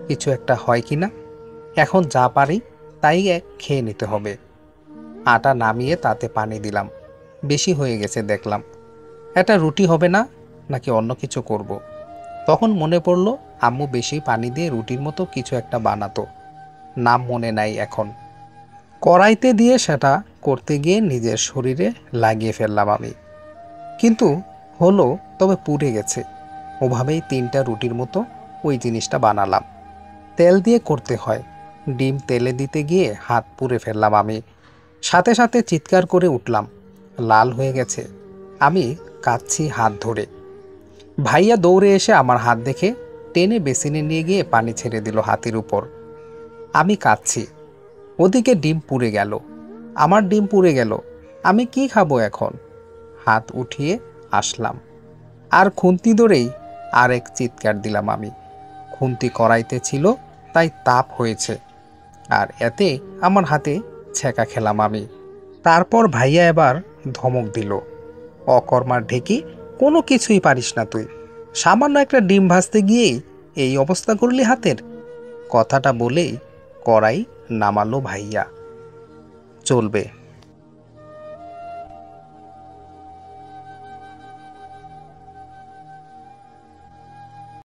Speaker 3: কিছু একটা হয় কি না। এখন যা পারি তাই খেয়ে নিতে হবে। আটা নামিয়ে তাতে পানি দিলাম, বেশি হয়ে গেছে দেখলাম। এটা রুটি হবে না, নাকি অন্য কিছু করব? তখন মনে পড়ল আম্মু বেশি পানি দিয়ে রুটির মতো কিছু একটা বানাতো, নাম মনে নাই এখন। কড়াইতে দিয়ে সেটা করতে গিয়ে নিজের শরীরে লাগিয়ে ফেললাম আমি। কিন্তু হলো, তবে পুড়ে গেছে। ওভাবেই 3টা রুটির মতো ওই জিনিসটা বানালাম। তেল দিয়ে করতে হয়, ডিম তেলে দিতে গিয়ে হাত পুড়ে ফেললাম আমি। সাথে সাথে চিৎকার করে উঠলাম, লাল হয়ে গেছে। আমি কাঁদছি হাত ধরে। ভাইয়া দৌড়ে এসে আমার হাত দেখে টেনে বেসিনে নিয়ে গিয়ে পানি ছেড়ে দিল হাতের উপর। আমি কাঁদছি, ওদিকে ডিম পুড়ে গেল, আমার ডিম পুড়ে গেল। আমি কি খাবো এখন? হাত উঠিয়ে আসলাম, আর খুন্তি ধরেই আরেক চিৎকার দিলাম আমি। খুন্তি কড়াইতে ছিল, তাই তাপ হয়েছে, আর এতে আমার হাতে ছেঁকা খেলাম আমি। তারপর ভাইয়া এবার ধমক দিল, অকর্মার ঢেকি, কোনো কিছুই পারিস না তুই। সামান্য একটা ডিম ভাজতে গিয়েই এই অবস্থা করলি হাতের। কথাটা বলেই কড়াই নামালো ভাইয়া। চলবে।